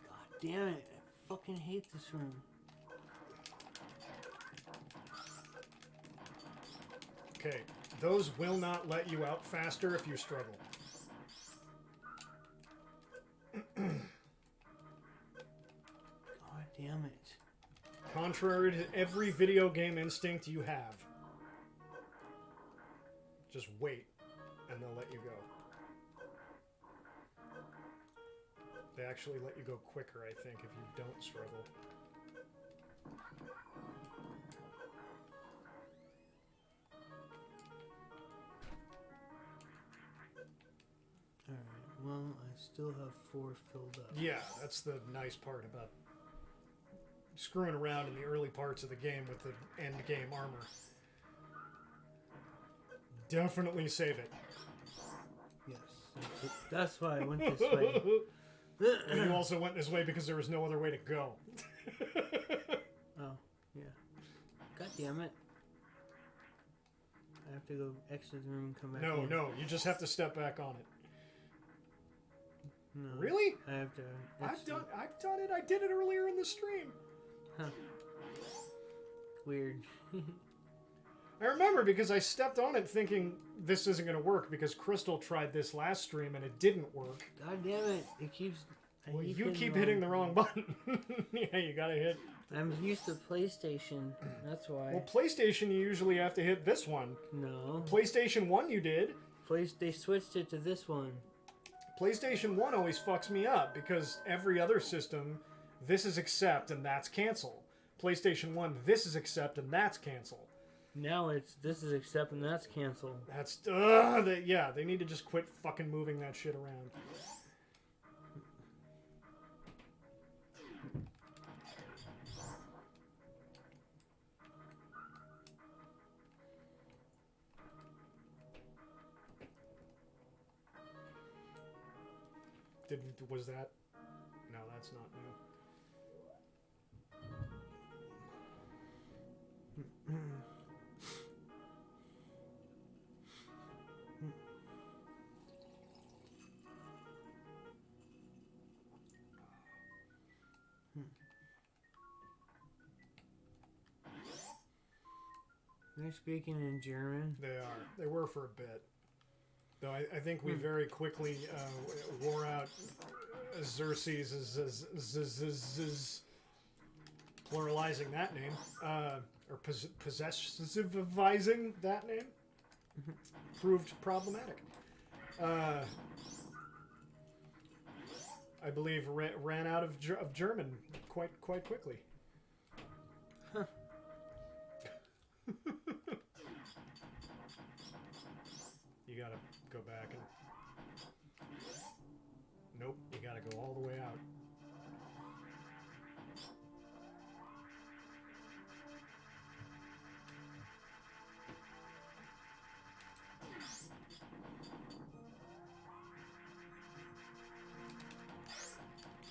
God damn it. I fucking hate this room. Okay, those will not let you out faster if you struggle. God damn it. Contrary to every video game instinct you have. Just wait, and they'll let you go. They actually let you go quicker, I think, if you don't struggle. Alright, well, I still have 4 filled up. Yeah, that's the nice part about screwing around in the early parts of the game with the end game armor. Definitely save it. Yes, that's why I went this way. And you also went this way because there was no other way to go. Oh, yeah. God damn it. I have to go exit the room and come back in. No, you just have to step back on it. No. Really? I have to I've done it. I did it earlier in the stream. Huh. Weird. I remember because I stepped on it thinking this isn't going to work because Crystal tried this last stream and it didn't work. God damn it. It keeps... Well, you keep hitting the wrong button. Yeah, you gotta hit... I'm used to PlayStation. That's why. Well, PlayStation, you usually have to hit this one. No. PlayStation 1 you did. They switched it to this one. PlayStation 1 always fucks me up because every other system, this is accept and that's cancel. PlayStation 1, this is accept and that's cancel. Now it's this is accept and that's cancel. That's yeah, they need to just quit fucking moving that shit around. Was that? No, that's not new. They're speaking in German. They are. They were for a bit. Though I think we very quickly wore out Xerxes' pluralizing that name. Or possessivizing that name. Proved problematic. I believe ran out of German quite quickly. Huh. You gotta go back and... Nope, you gotta go all the way out.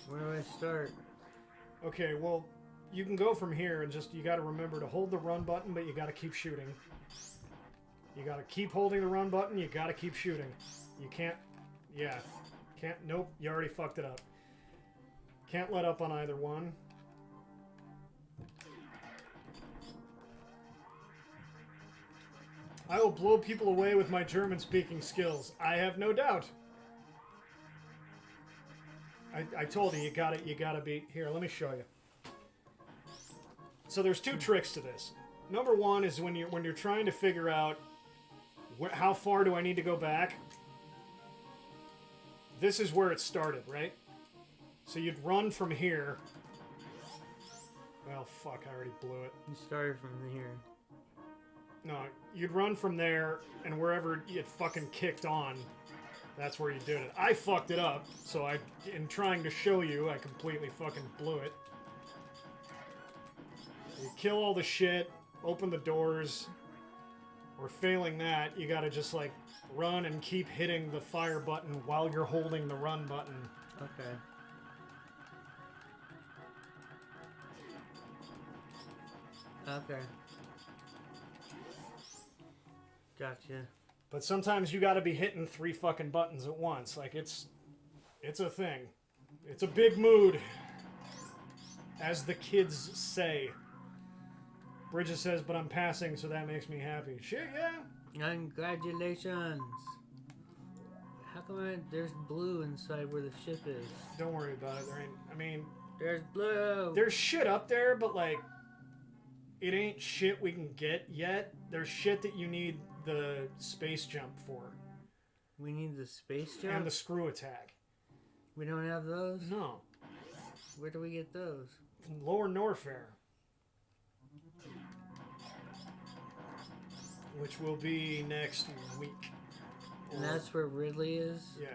Where do I start? Okay, well, you can go from here and just, you gotta remember to hold the run button, but you gotta keep shooting. You gotta keep holding the run button, you gotta keep shooting. You can't, yeah. Can't, nope, you already fucked it up. Can't let up on either one. I will blow people away with my German-speaking skills. I have no doubt. I told you, you gotta be... Here, let me show you. So there's two tricks to this. Number one is when you're trying to figure out how far do I need to go back. This is where it started, right? So you'd run from here. Well, fuck, I already blew it. You started from here. No, you'd run from there, and wherever it fucking kicked on, that's where you did it. I fucked it up, so in trying to show you, I completely fucking blew it. You kill all the shit, open the doors, or failing that, you gotta just, like, run and keep hitting the fire button while you're holding the run button. Okay. Okay. Gotcha. But sometimes you gotta be hitting 3 fucking buttons at once. Like, it's a thing. It's a big mood. As the kids say. Bridget says, but I'm passing, so that makes me happy. Shit, yeah. Congratulations. How come there's blue inside where the ship is? Don't worry about it. There ain't. I mean, There's blue. there's shit up there, but like, it ain't shit we can get yet. There's shit that you need the space jump for. We need the space jump? And the screw attack. We don't have those? No. Where do we get those? From Lower Norfair. Which will be next week. And that's where Ridley is? Yeah.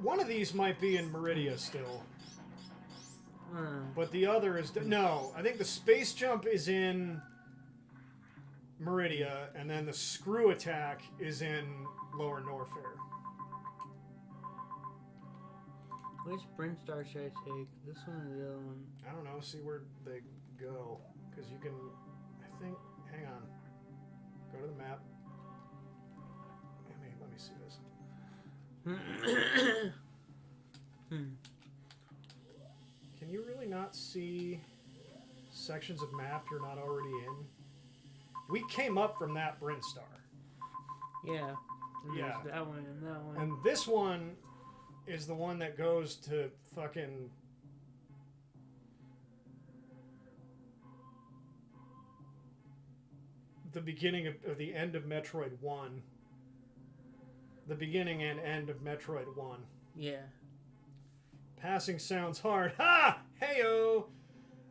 One of these might be in Meridia still. But the other is... No, I think the space jump is in Meridia, and then the screw attack is in Lower Norfair. Which Brinstar should I take? This one or the other one? I don't know. See where they go. Because you can... I think... Hang on. Go to the map. Let me see this. Can you really not see sections of map you're not already in? We came up from that Brinstar. Yeah. And Yeah. there's that one and that one. And this one is the one that goes to fucking... the beginning of the end of Metroid 1. The beginning and end of Metroid 1. Yeah. Passing sounds hard. Ha! Heyo!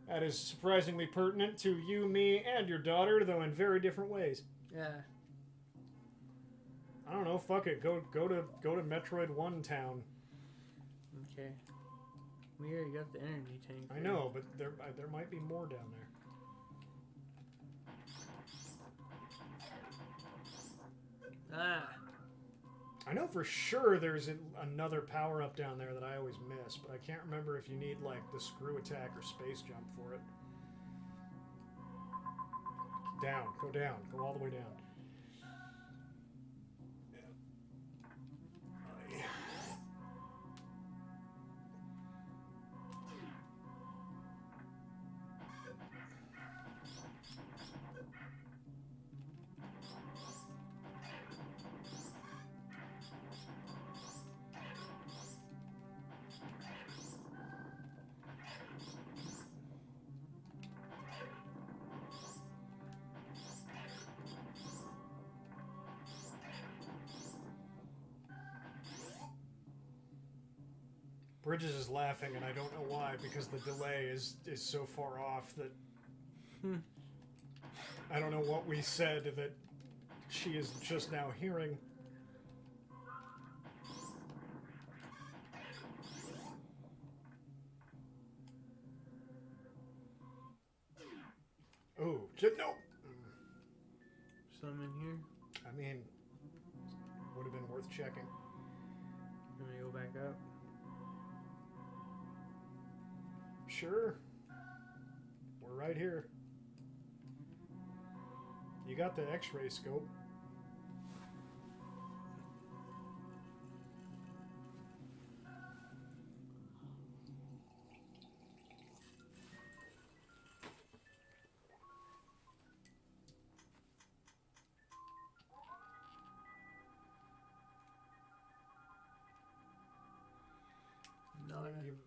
That is surprisingly pertinent to you, me, and your daughter, though in very different ways. Yeah. I don't know. Fuck it. Go to Metroid 1 town. Okay. We already got the energy tank. I know, but there might be more down there. Ah. I know for sure there's another power-up down there that I always miss, but I can't remember if you need, like, the screw attack or space jump for it. Down. Go down. Go all the way down. Bridges is laughing, and I don't know why, because the delay is so far off that I don't know what we said that she is just now hearing. Oh, no! Some in here? I mean, would have been worth checking. Let me go back up. Sure. We're right here. You got the X-ray scope.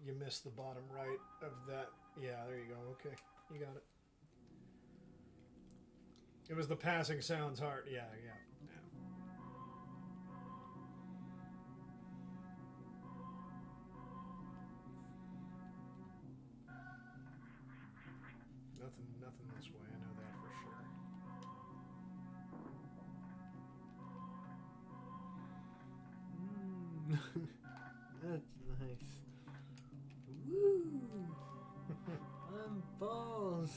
You missed the bottom right of that. Yeah, there you go. Okay, you got it. It was the passing sounds hard. Yeah. Nothing this way. I know that for sure. That's nice. Woo! I'm balls.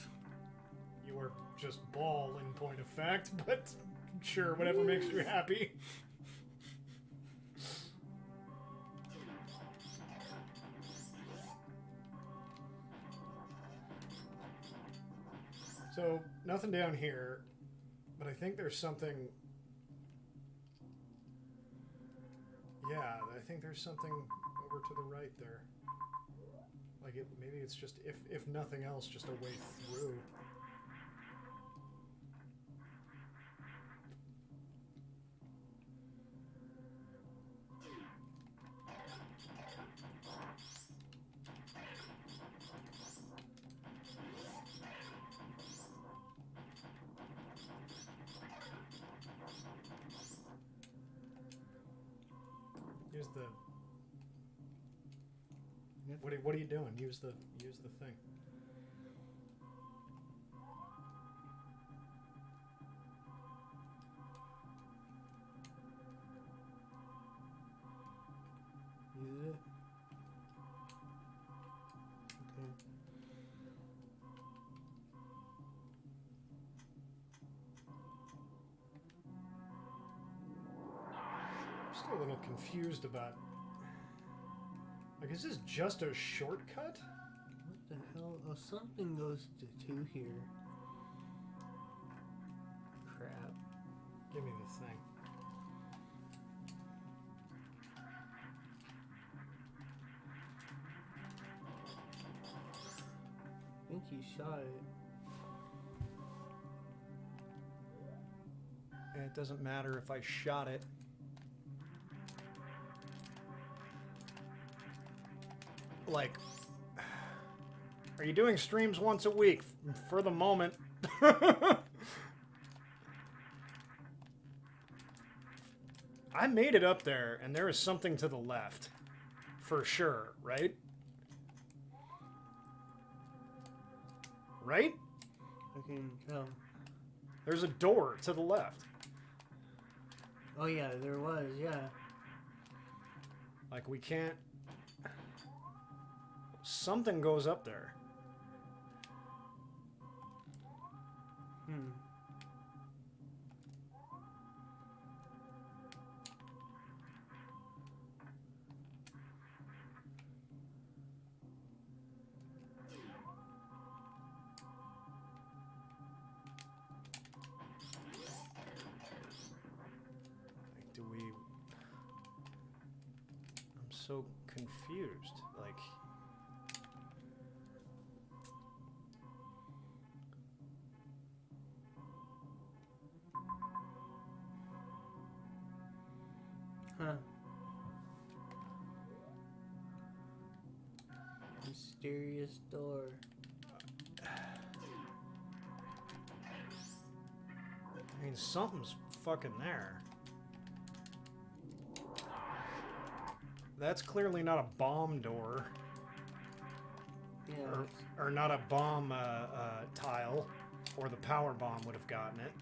You are just ball in point of fact, but sure, whatever makes you happy. So, nothing down here, but I think there's something... Yeah, I think there's something over to the right there. Like, maybe it's just, if nothing else, just a way through. Use the. What are you doing? Use the thing. Use it. Okay. I'm still a little confused about. Like, is this just a shortcut? What the hell? Oh, something goes to 2 here. Crap. Give me the thing. I think you shot it. And it doesn't matter if I shot it. Like, are you doing streams once a week for the moment? I made it up there, and there is something to the left. For sure, right? Right? I can tell. There's a door to the left. Oh yeah, there was, yeah. Like, we can't... Something goes up there. Hmm. Like, do we... I'm so confused. Like... Huh. Mysterious door. I mean, something's fucking there. That's clearly not a bomb door. Yeah. Or not a bomb tile. Or the power bomb would have gotten it.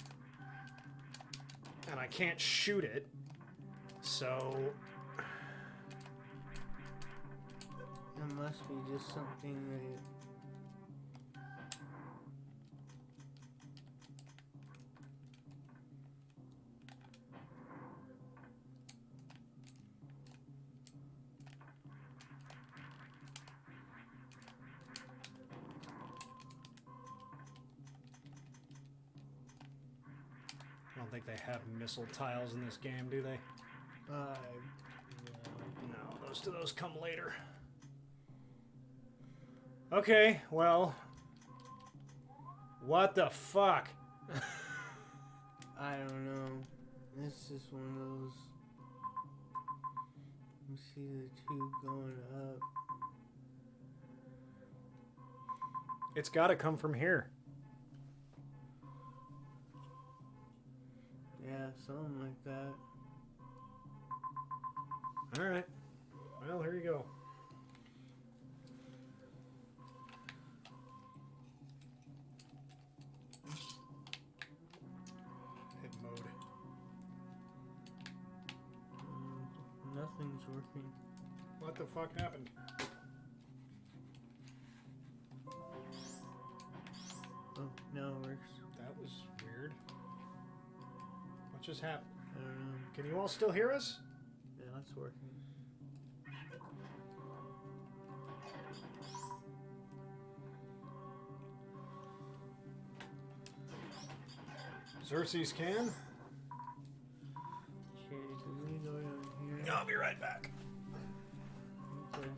And I can't shoot it. So... It must be just something that... I don't think they have missile tiles in this game, do they? No, those come later. Okay, well... What the fuck? I don't know. It's just one of those... You see the tube going up. It's gotta come from here. Yeah, something like that. Alright. Well, here you go. Hit mode. Nothing's working. What the fuck happened? Oh, now it works. That was weird. What just happened? I don't know. Can you all still hear us? Yeah, it's working. Xerxes can? Okay, do we go down here? I'll be right back. Okay.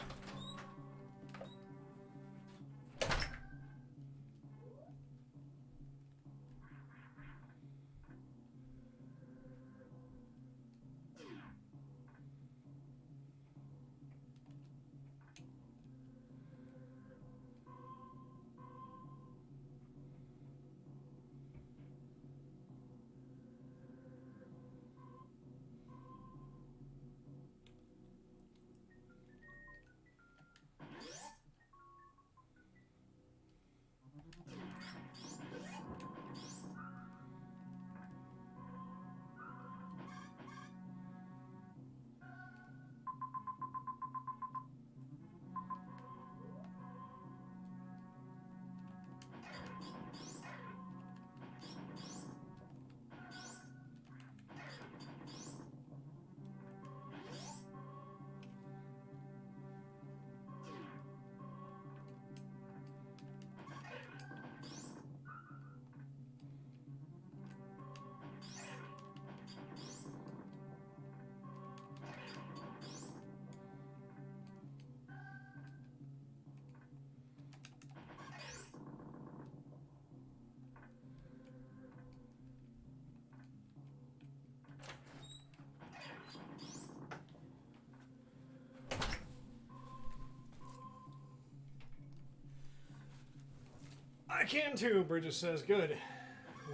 I can too, Bridges says. Good.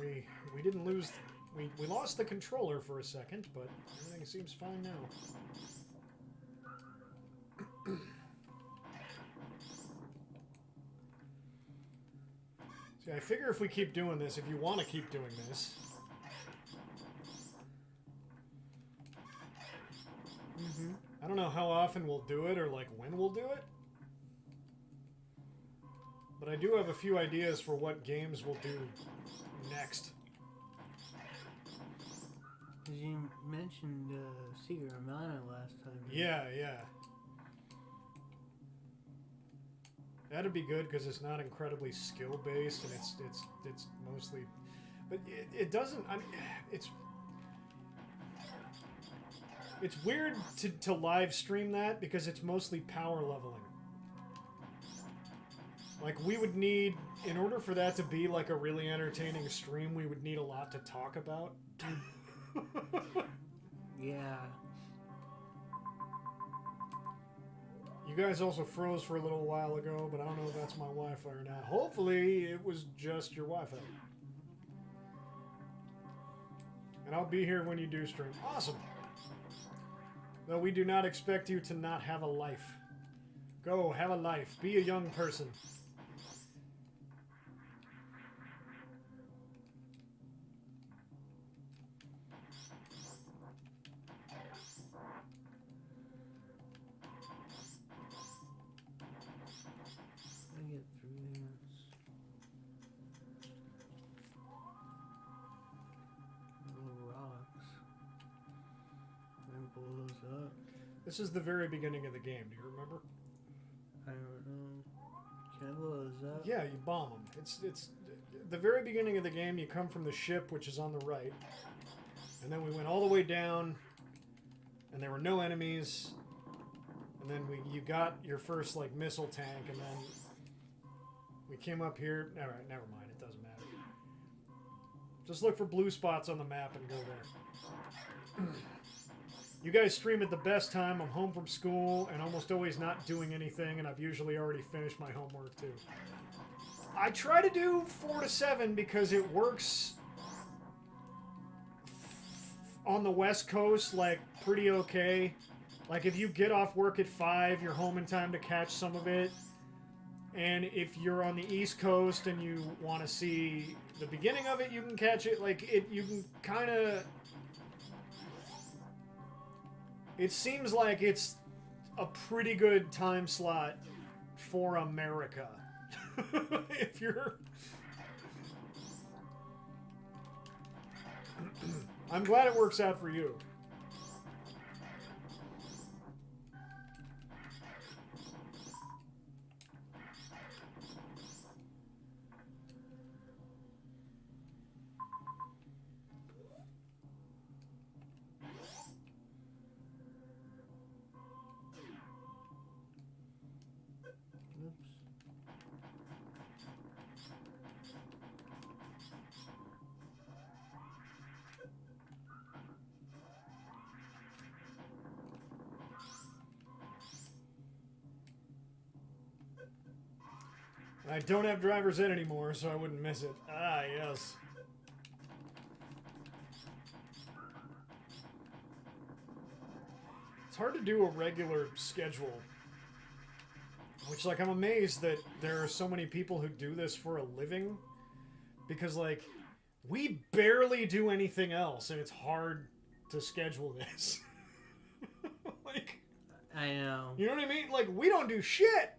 We didn't lose... We lost the controller for a second, but everything seems fine now. See, I figure if we keep doing this, if you want to keep doing this... I don't know how often we'll do it, or like when we'll do it. But I do have a few ideas for what games we'll do next. You mentioned Secret of Mana last time. Yeah. That'd be good because it's not incredibly skill based, and it's mostly, but it doesn't. It's weird to live stream that because it's mostly power leveling. Like, we would need, in order for that to be like a really entertaining stream, we would need a lot to talk about. Yeah. You guys also froze for a little while ago, but I don't know if that's my Wi-Fi or not. Hopefully, it was just your Wi-Fi. And I'll be here when you do stream. Awesome. Though we do not expect you to not have a life. Go, have a life. Be a young person. I get through this. Little rocks. And blows up. This is the very beginning of the game. Do you remember? I don't know. Can I blow those up? Yeah, you bomb them. It's the very beginning of the game. You come from the ship, which is on the right, and then we went all the way down, and there were no enemies. And then you got your first like missile tank, and then we came up here. All right, never mind. It doesn't matter. Just look for blue spots on the map and go there. You guys stream at the best time. I'm home from school and almost always not doing anything, and I've usually already finished my homework too. I try to do 4 to 7 because it works on the West Coast like pretty okay. Like if you get off work at 5, you're home in time to catch some of it. And if you're on the East Coast and you want to see the beginning of it, you can catch it. Like you can kind of. It seems like it's a pretty good time slot for America. If you're... I'm glad it works out for you. Oops. I don't have driver's ed anymore, so I wouldn't miss it. Ah, yes. It's hard to do a regular schedule. Which, like, I'm amazed that there are so many people who do this for a living. Because, like, we barely do anything else, and it's hard to schedule this. Like... I know. You know what I mean? Like, we don't do shit!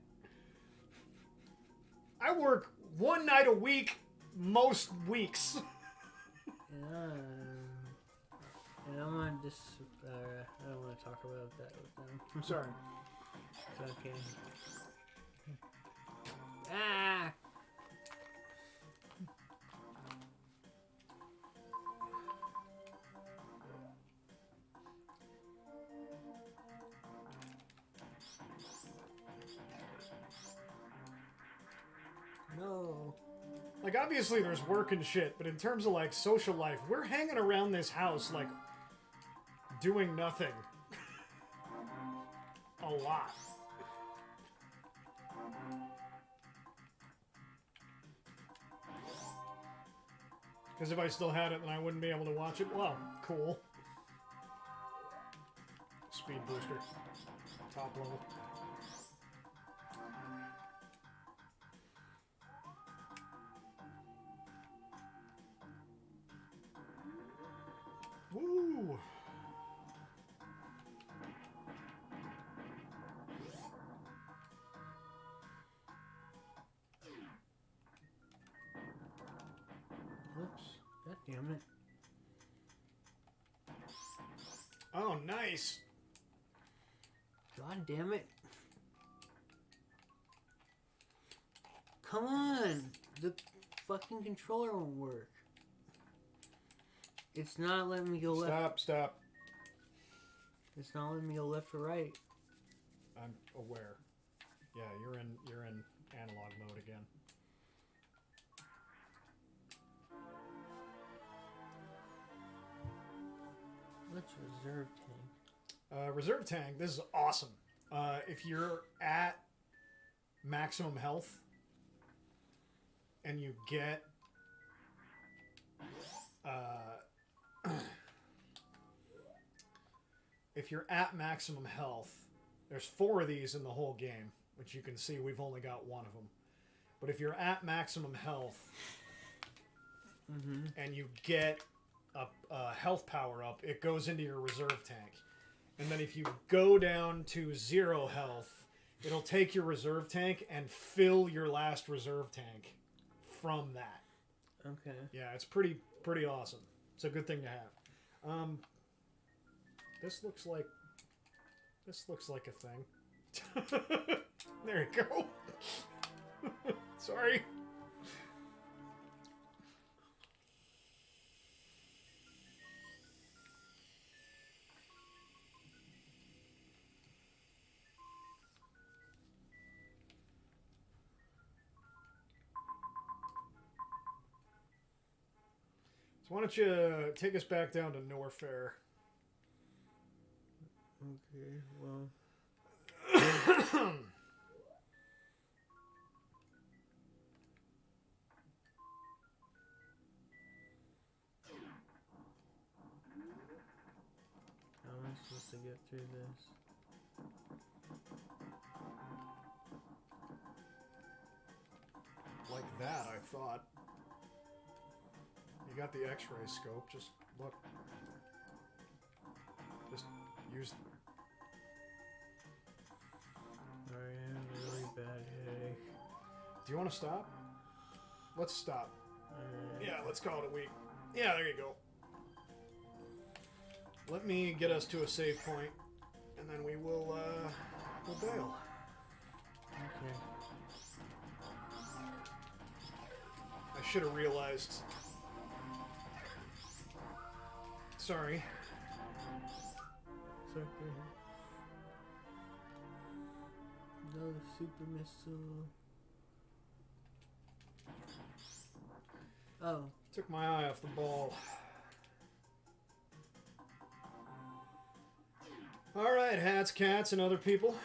I work one night a week, most weeks. And I'm gonna just, I don't want to talk about that with them. I'm sorry. It's okay. Ah! No. Like, obviously there's work and shit, but in terms of, like, social life, we're hanging around this house, like, doing nothing. A lot. Because if I still had it, then I wouldn't be able to watch it. Wow, cool. Speed booster. Top level. Woo! Whoops. God damn it. Oh, nice. God damn it. Come on. The fucking controller won't work. It's not letting me go left. Stop. It's not letting me go left or right. I'm aware. Yeah, you're in analog mode again. What's reserve tank? Reserve tank, this is awesome. If you're at maximum health and you get if you're at maximum health, there's 4 of these in the whole game, which you can see we've only got 1 of them. But if you're at maximum health and you get a health power up, it goes into your reserve tank. And then if you go down to 0 health, it'll take your reserve tank and fill your last reserve tank from that. Okay. Yeah, it's pretty awesome. It's a good thing to have. This looks like a thing. There you go. Sorry. So why don't you take us back down to Norfair? Okay, well. How am I supposed to get through this? Like that, I thought. You got the X-ray scope, just look. Just use... I have a really bad headache. Do you want to stop? Let's stop. Alright. Yeah, let's call it a week. Yeah, there you go. Let me get us to a save point, and then we'll bail. Okay. I should have realized. Sorry. It's okay. No super missile. Oh. Took my eye off the ball. Alright, hats, cats, and other people.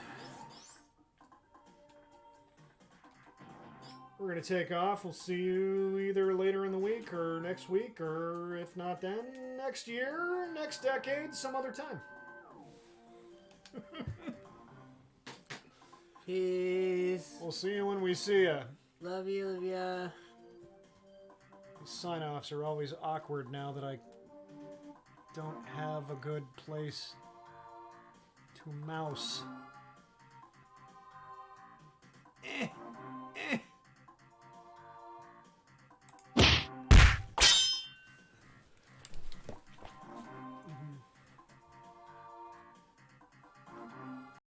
We're going to take off. We'll see you either later in the week or next week, or if not then, next year, next decade, some other time. Peace. We'll see you when we see you. Love you, Olivia. These sign-offs are always awkward now that I don't have a good place to mouse.